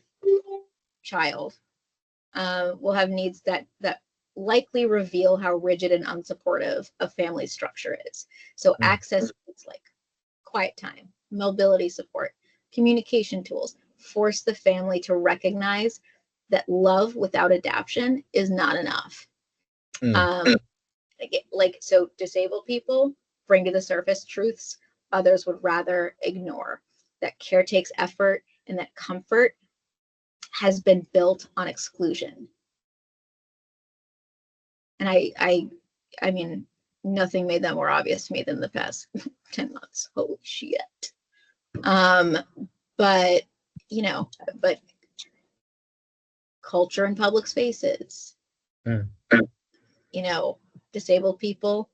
child will have needs that likely reveal how rigid and unsupportive a family structure is. So access is like quiet time, mobility support, communication tools, force the family to recognize that love without adaptation is not enough. So disabled people bring to the surface truths others would rather ignore. That care takes effort, and that comfort has been built on exclusion. And I mean, nothing made that more obvious to me than the past 10 months. Holy shit. But but culture in public spaces, disabled people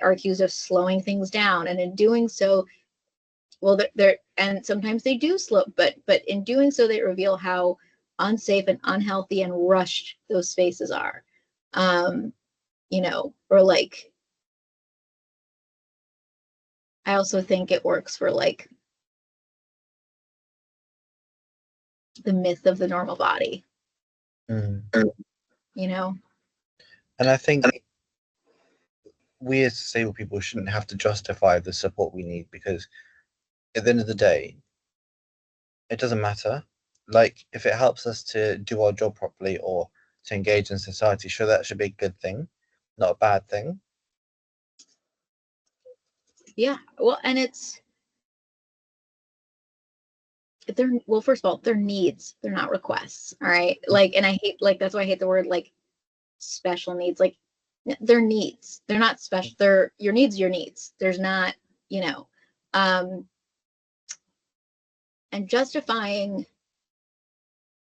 are accused of slowing things down, and in doing so, well, they're and sometimes they do slow, but in doing so, they reveal how unsafe and unhealthy and rushed those spaces are. Or I also think it works for the myth of the normal body. And I think we as disabled people shouldn't have to justify the support we need, because at the end of the day, it doesn't matter. If it helps us to do our job properly or to engage in society, sure, that should be a good thing, not a bad thing. Yeah, well, and first of all, they're needs, they're not requests. All right. And I hate, that's why I hate the word special needs. They're needs, they're not special. They're your needs. There's not, and justifying,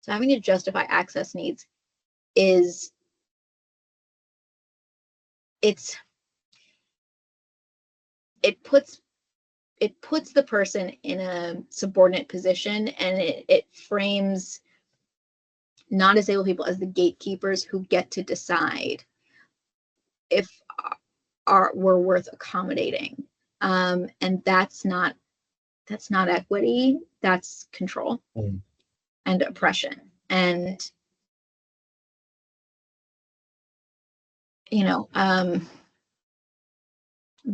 so having to justify access needs is, it puts the person in a subordinate position, and it frames non-disabled people as the gatekeepers who get to decide if we're worth accommodating. And that's not equity, that's control and oppression. And I'm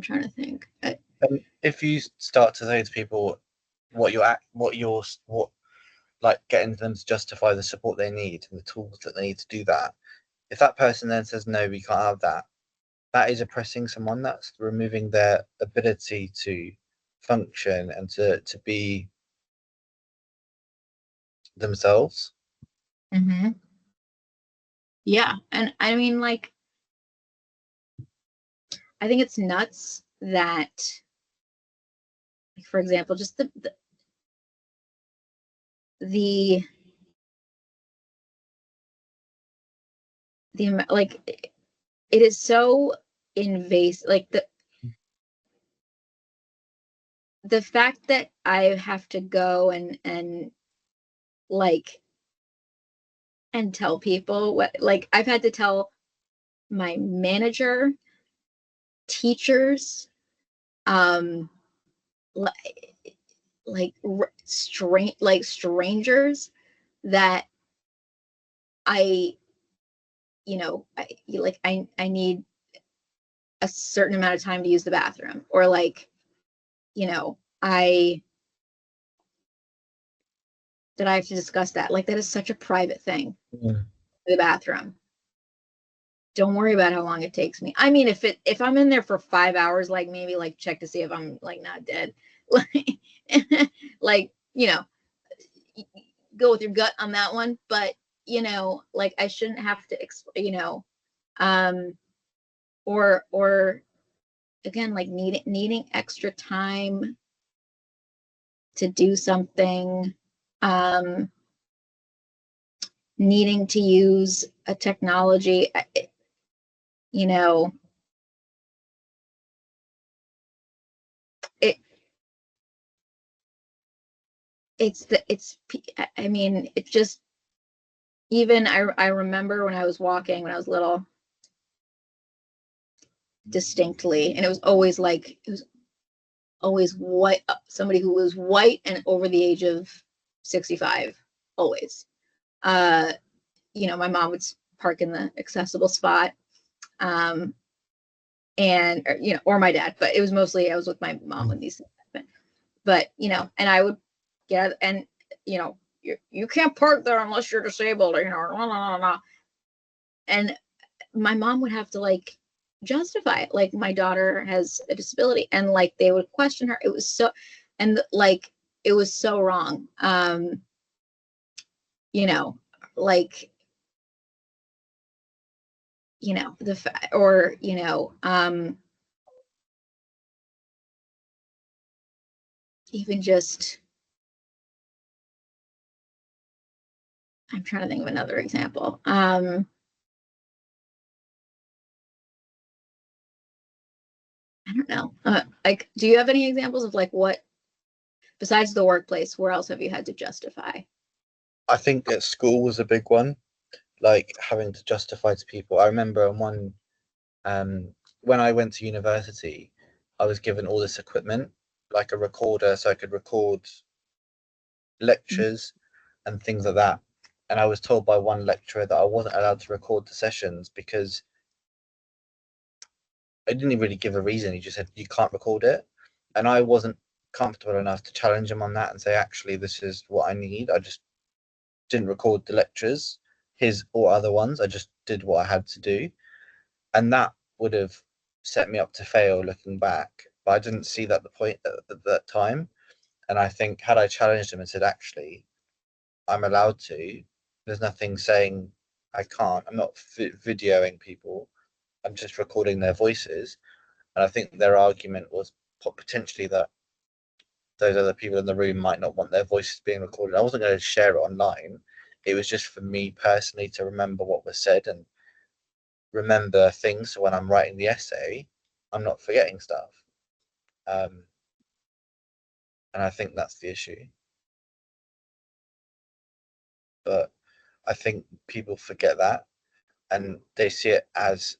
trying to think. If you start to say to people getting them to justify the support they need and the tools that they need to do that, if that person then says no, we can't have that, that is oppressing someone. That's removing their ability to function and to be themselves. Yeah, and I mean, I think it's nuts that, for example, just the it is so invasive. The fact that I have to go and tell people what, I've had to tell my manager, teachers, strangers, that I need a certain amount of time to use the bathroom, or that I have to discuss that. That is such a private thing. The bathroom. Don't worry about how long it takes me. I mean, if I'm in there for 5 hours, maybe check to see if I'm not dead. Go with your gut on that one. But I shouldn't have to or again, needing extra time to do something, needing to use a technology, I mean, it just, even I remember when I was walking when I was little, distinctly, and it was always white, somebody who was white and over the age of 65, always. My mom would park in the accessible spot, and or my dad, but it was mostly I was with my mom when these things happened. But and I would get out, and you're you can't park there unless you're disabled, you know, blah, blah, blah. And my mom would have to like justify it, like my daughter has a disability, and like they would question her. It was so, and like it was so wrong. You know, like, you know, or, you know, even just, I'm trying to think of another example. I don't know. Like, do you have any examples of like what, besides the workplace, where else have you had to justify? I think at school was a big one, like having to justify to people. I remember on one, when I went to university, I was given all this equipment, like a recorder, so I could record lectures and things like that. And I was told by one lecturer that I wasn't allowed to record the sessions because I didn't really give a reason. He just said you can't record it, and I wasn't comfortable enough to challenge him on that and say, actually, this is what I need. I just didn't record the lectures, his or other ones. I just did what I had to do, and that would have set me up to fail looking back. But I didn't see that the point at that time, and I think had I challenged him and said, actually, I'm allowed to. There's nothing saying I can't. I'm not videoing people. I'm just recording their voices. And I think their argument was potentially that those other people in the room might not want their voices being recorded. I wasn't going to share it online. It was just for me personally to remember what was said and remember things. So when I'm writing the essay, I'm not forgetting stuff. And I think that's the issue. But I think people forget that and they see it as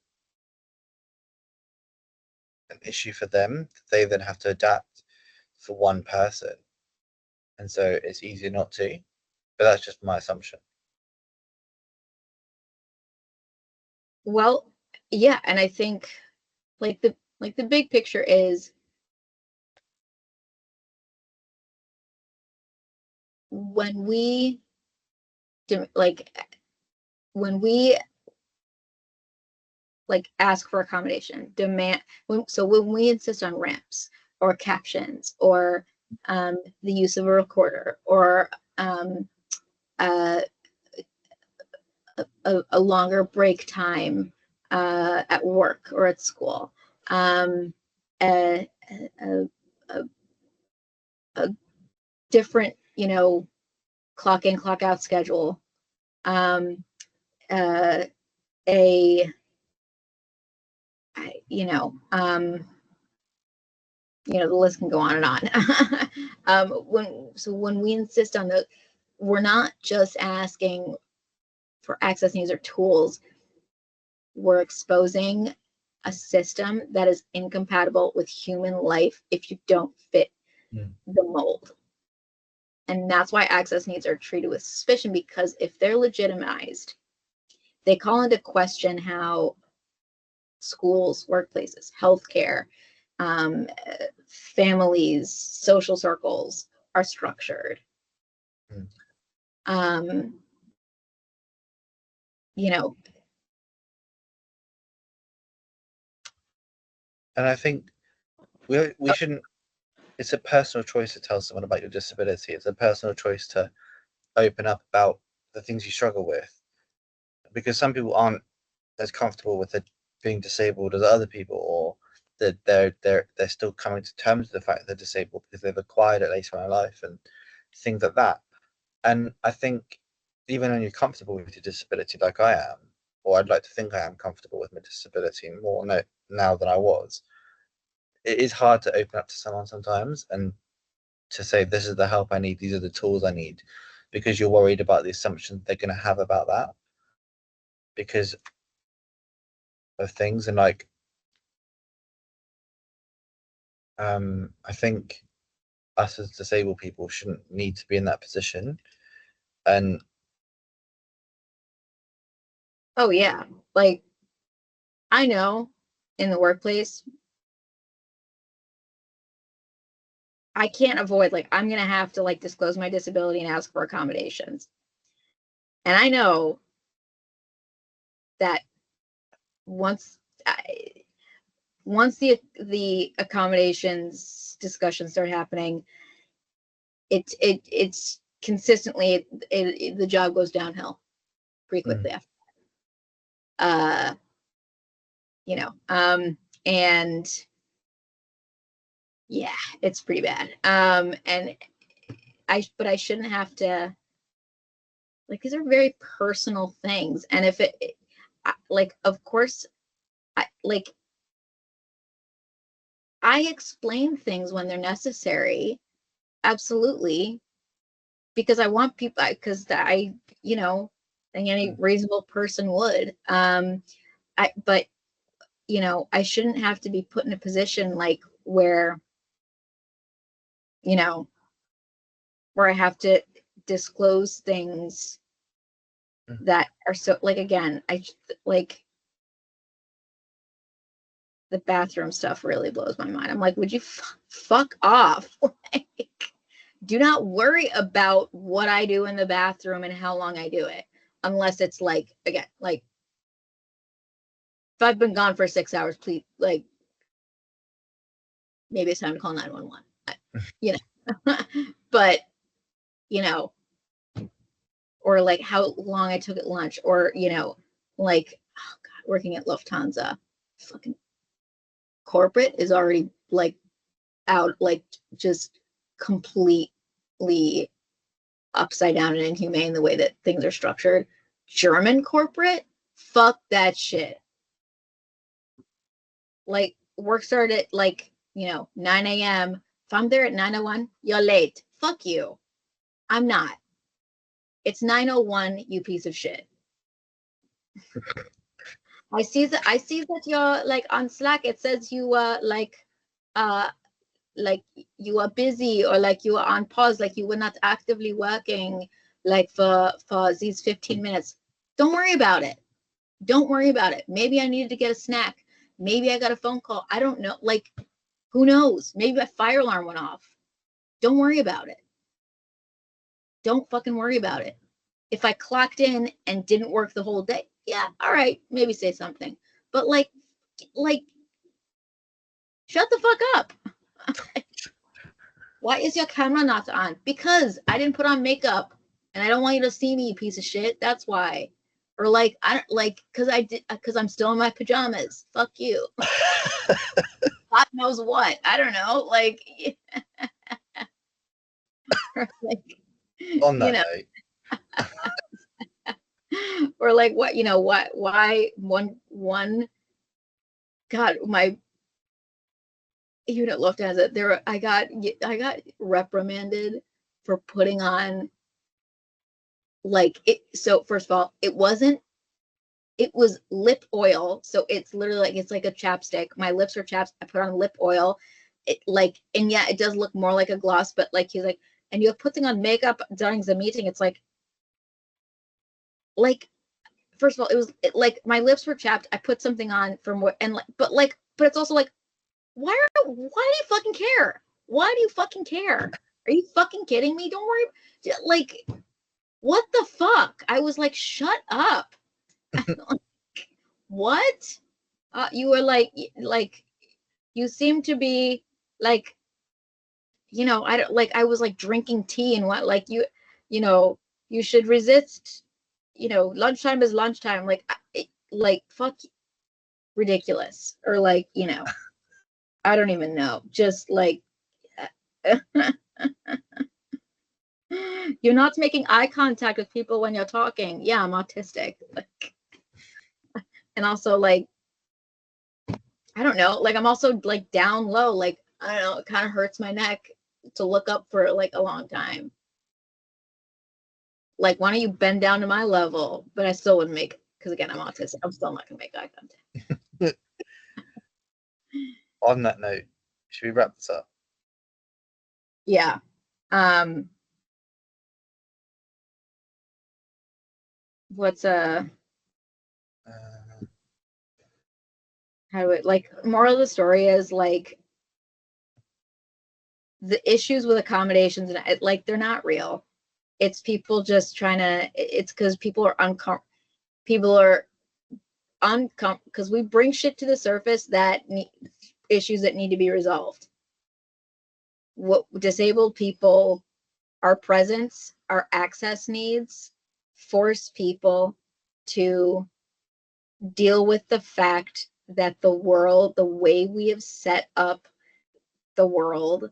an issue for them. They then have to adapt for one person. And so it's easier not to. But that's just my assumption. Well, yeah, and I think like the big picture is when we like when we like ask for accommodation, demand when we insist on ramps or captions or the use of a recorder or uh, a longer break time at work or at school, a, a, a, a different, you know, clock in, clock out schedule, um, uh, a, you know, you know, the list can go on and on. When we insist on the, we're not just asking for access needs or tools, we're exposing a system that is incompatible with human life if you don't fit the mold. And that's why access needs are treated with suspicion, because if they're legitimized, they call into question how schools, workplaces, healthcare, families, social circles are structured. You know, And I think we shouldn't. It's a personal choice to tell someone about your disability. It's a personal choice to open up about the things you struggle with, because some people aren't as comfortable with it being disabled as other people, or that they're still coming to terms with the fact that they're disabled because they've acquired it later in their life and things like that. And I think even when you're comfortable with your disability, like I am, or I'd like to think I am comfortable with my disability more now than I was, it is hard to open up to someone sometimes and to say, this is the help I need, these are the tools I need, because you're worried about the assumptions they're going to have about that because of things. And like, I think us as disabled people shouldn't need to be in that position. And oh yeah, like I know in the workplace, I can't avoid, like, I'm going to have to like disclose my disability and ask for accommodations. And I know that once the accommodations discussions start happening, it's consistently the job goes downhill pretty quickly after that. You know, and yeah, it's pretty bad. And but I shouldn't have to, like, these are very personal things. And if like, of course, I explain things when they're necessary. Absolutely. Because I want people, because I, you know, think any reasonable person would. But, you know, I shouldn't have to be put in a position like where, you know, where I have to disclose things that are so, like, again, like, the bathroom stuff really blows my mind. I'm like, would you fuck off? Like, do not worry about what I do in the bathroom and how long I do it. Unless it's like, again, like, if I've been gone for 6 hours, please, like, maybe it's time to call 911. You know, but, you know, or like how long I took at lunch, or, you know, like, oh God, working at Lufthansa, fucking corporate is already like out, like, just completely upside down and inhumane the way that things are structured. German corporate, fuck that shit. Like, work started at, like, you know, 9 a.m. If I'm there at 9:01, you're late. Fuck you. I'm not. It's 9:01, you piece of shit. I see that you're like on Slack. It says you like you are busy, or like you are on pause, like you were not actively working, like for these 15 minutes. Don't worry about it. Don't worry about it. Maybe I needed to get a snack. Maybe I got a phone call. I don't know. Like, who knows? Maybe a fire alarm went off. Don't worry about it. Don't fucking worry about it. If I clocked in and didn't work the whole day, yeah, all right, maybe say something. But like, shut the fuck up. Why is your camera not on? Because I didn't put on makeup and I don't want you to see me, you piece of shit. That's why. Or like, I don't like, because I'm still in my pajamas. Fuck you. God knows what. I don't know. Like, like, On that note. Or like, what, you know, what, why one, God, my unit looked at it. I got reprimanded for putting on, like, it. So first of all, it was lip oil. So it's literally like, it's like a chapstick. My lips are chaps. I put on lip oil. It, like, and yeah, it does look more like a gloss, but like, he's like, and you're putting on makeup during the meeting. It's like, first of all, like, my lips were chapped. I put something on from what, and like, but it's also like, why do you fucking care? Why do you fucking care? Are you fucking kidding me? Don't worry. Like, what the fuck? I was like, shut up. What? You were like, you seem to be like, you know, I don't, like, I was like drinking tea and what, like, you know, you should resist, you know, lunchtime is lunchtime. Like, fuck, ridiculous. Or like, you know, I don't even know. Just like, you're not making eye contact with people when you're talking. Yeah, I'm autistic. Like, and also, like, I don't know, like, I'm also like down low. Like, I don't know, it kind of hurts my neck to look up for like a long time. Like, why don't you bend down to my level? But I still wouldn't make, because again, I'm autistic. I'm still not gonna make eye contact. On that note, should we wrap this up? Yeah. What's how do it, like, moral of the story is, like, the issues with accommodations and like they're not real. It's people just trying to. It's because people are uncomfortable. People are uncomfortable because we bring shit to the surface that issues that need to be resolved. What disabled people, our presence, our access needs, force people to deal with the fact that the world, the way we have set up the world,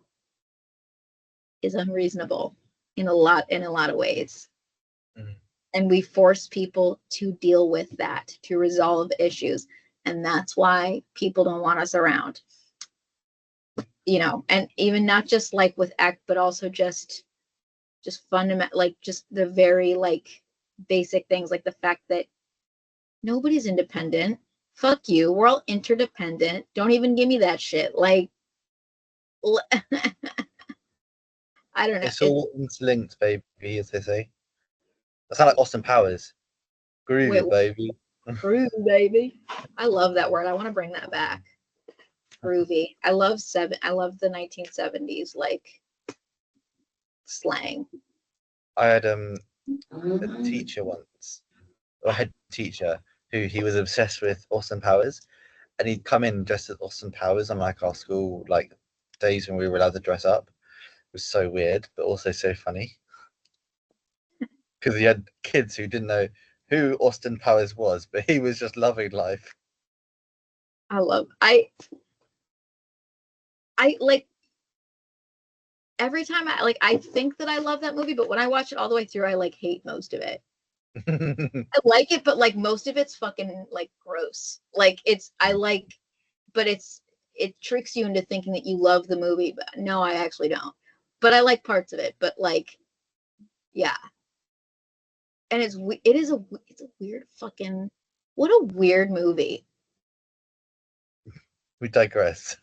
is unreasonable in a lot of ways. Mm. And we force people to deal with that, to resolve issues. And that's why people don't want us around. You know, and even not just like with ACT, but also just fundamental, like just the very like basic things, like the fact that nobody's independent. Fuck you. We're all interdependent. Don't even give me that shit. Like, I don't know. It's all interlinked, baby, as they say. That sound like Austin Powers. Wait, Groovy, baby. groovy, baby. I love that word. I want to bring that back. Groovy. I love the 1970s like slang. I had a teacher once, or a head teacher, who he was obsessed with Austin Powers, and he'd come in dressed as Austin Powers on like our school like days when we were allowed to dress up. It was so weird, but also so funny. Because he had kids who didn't know who Austin Powers was, but he was just loving life. I like every time I think that I love that movie, but when I watch it all the way through, I like hate most of it. I like it, but like most of it's fucking like gross. Like but it tricks you into thinking that you love the movie, but no, I actually don't. But I like parts of it, but like, yeah. And it's a weird fucking, what a weird movie. We digress.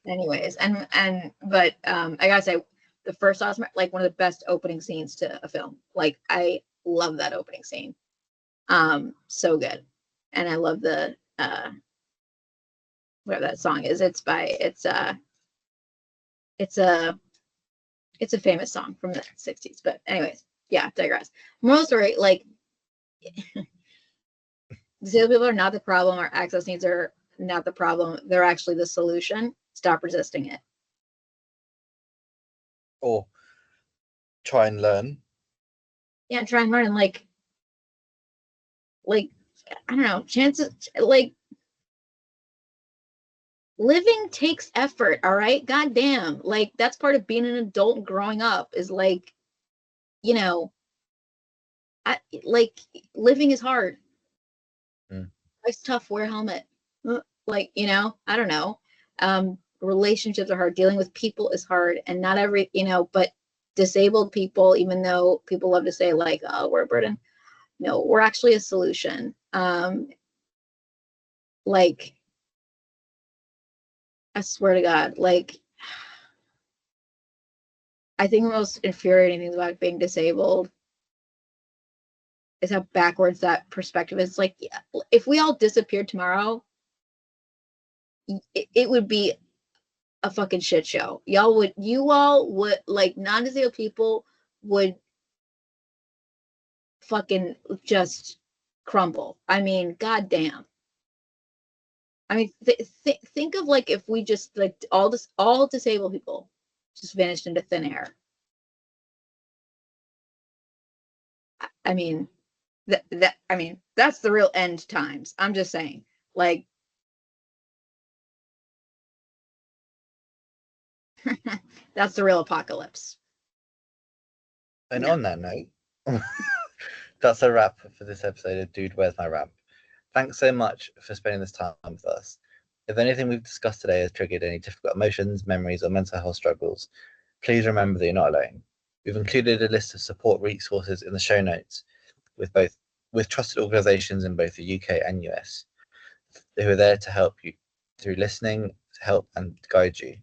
Anyways, but I gotta say, the first Oscar, like one of the best opening scenes to a film. Like I love that opening scene. So good. And I love the whatever that song is. It's a famous song from the 60s. But anyways, yeah, digress. Moral story, like disabled people are not the problem. Our access needs are not the problem. They're actually the solution. Stop resisting it. Or try and learn. Yeah, try and learn and like I don't know, chances like living takes effort, all right? God damn. Like that's part of being an adult and growing up is like, you know, like living is hard. Life's tough, wear a helmet. Like, you know, I don't know. Relationships are hard. Dealing with people is hard. And not every, you know, but disabled people, even though people love to say like, oh, we're a burden. No, we're actually a solution. Like, I swear to God, like, I think the most infuriating things about being disabled is how backwards that perspective is. Like, yeah, if we all disappeared tomorrow, it would be a fucking shit show. You all would, like, non-disabled people would fucking just crumble. I mean, goddamn. I mean, think of like if we just like all disabled people just vanished into thin air. I mean, that's the real end times. I'm just saying, like, that's the real apocalypse. And No. on that note, that's a wrap for this episode of Dude, Where's My Ramp? Thanks so much for spending this time with us. If anything we've discussed today has triggered any difficult emotions, memories, or mental health struggles, please remember that you're not alone. We've included a list of support resources in the show notes with trusted organisations in both the UK and US who are there to help you through listening, help and guide you.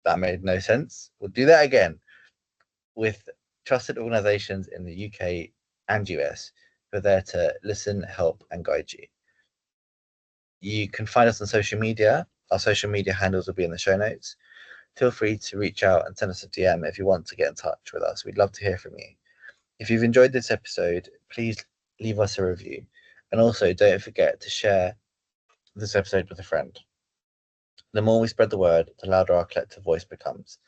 That made no sense. We'll do that again. With trusted organisations in the UK and US who are there to listen, help and guide you. You can find us on social media. Our social media handles will be in the show notes. Feel free to reach out and send us a DM if you want to get in touch with us. We'd love to hear from you. If you've enjoyed this episode, please leave us a review. And also, don't forget to share this episode with a friend. The more we spread the word, the louder our collective voice becomes.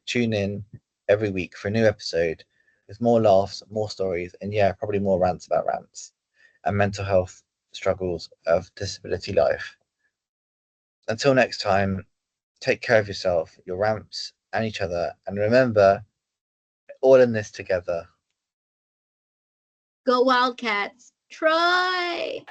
Tune in every week for a new episode with more laughs, more stories, and probably more rants about rants and mental health struggles of disability life. Until next time, take care of yourself, your ramps, and each other. And remember, all in this together. Go Wildcats. Try!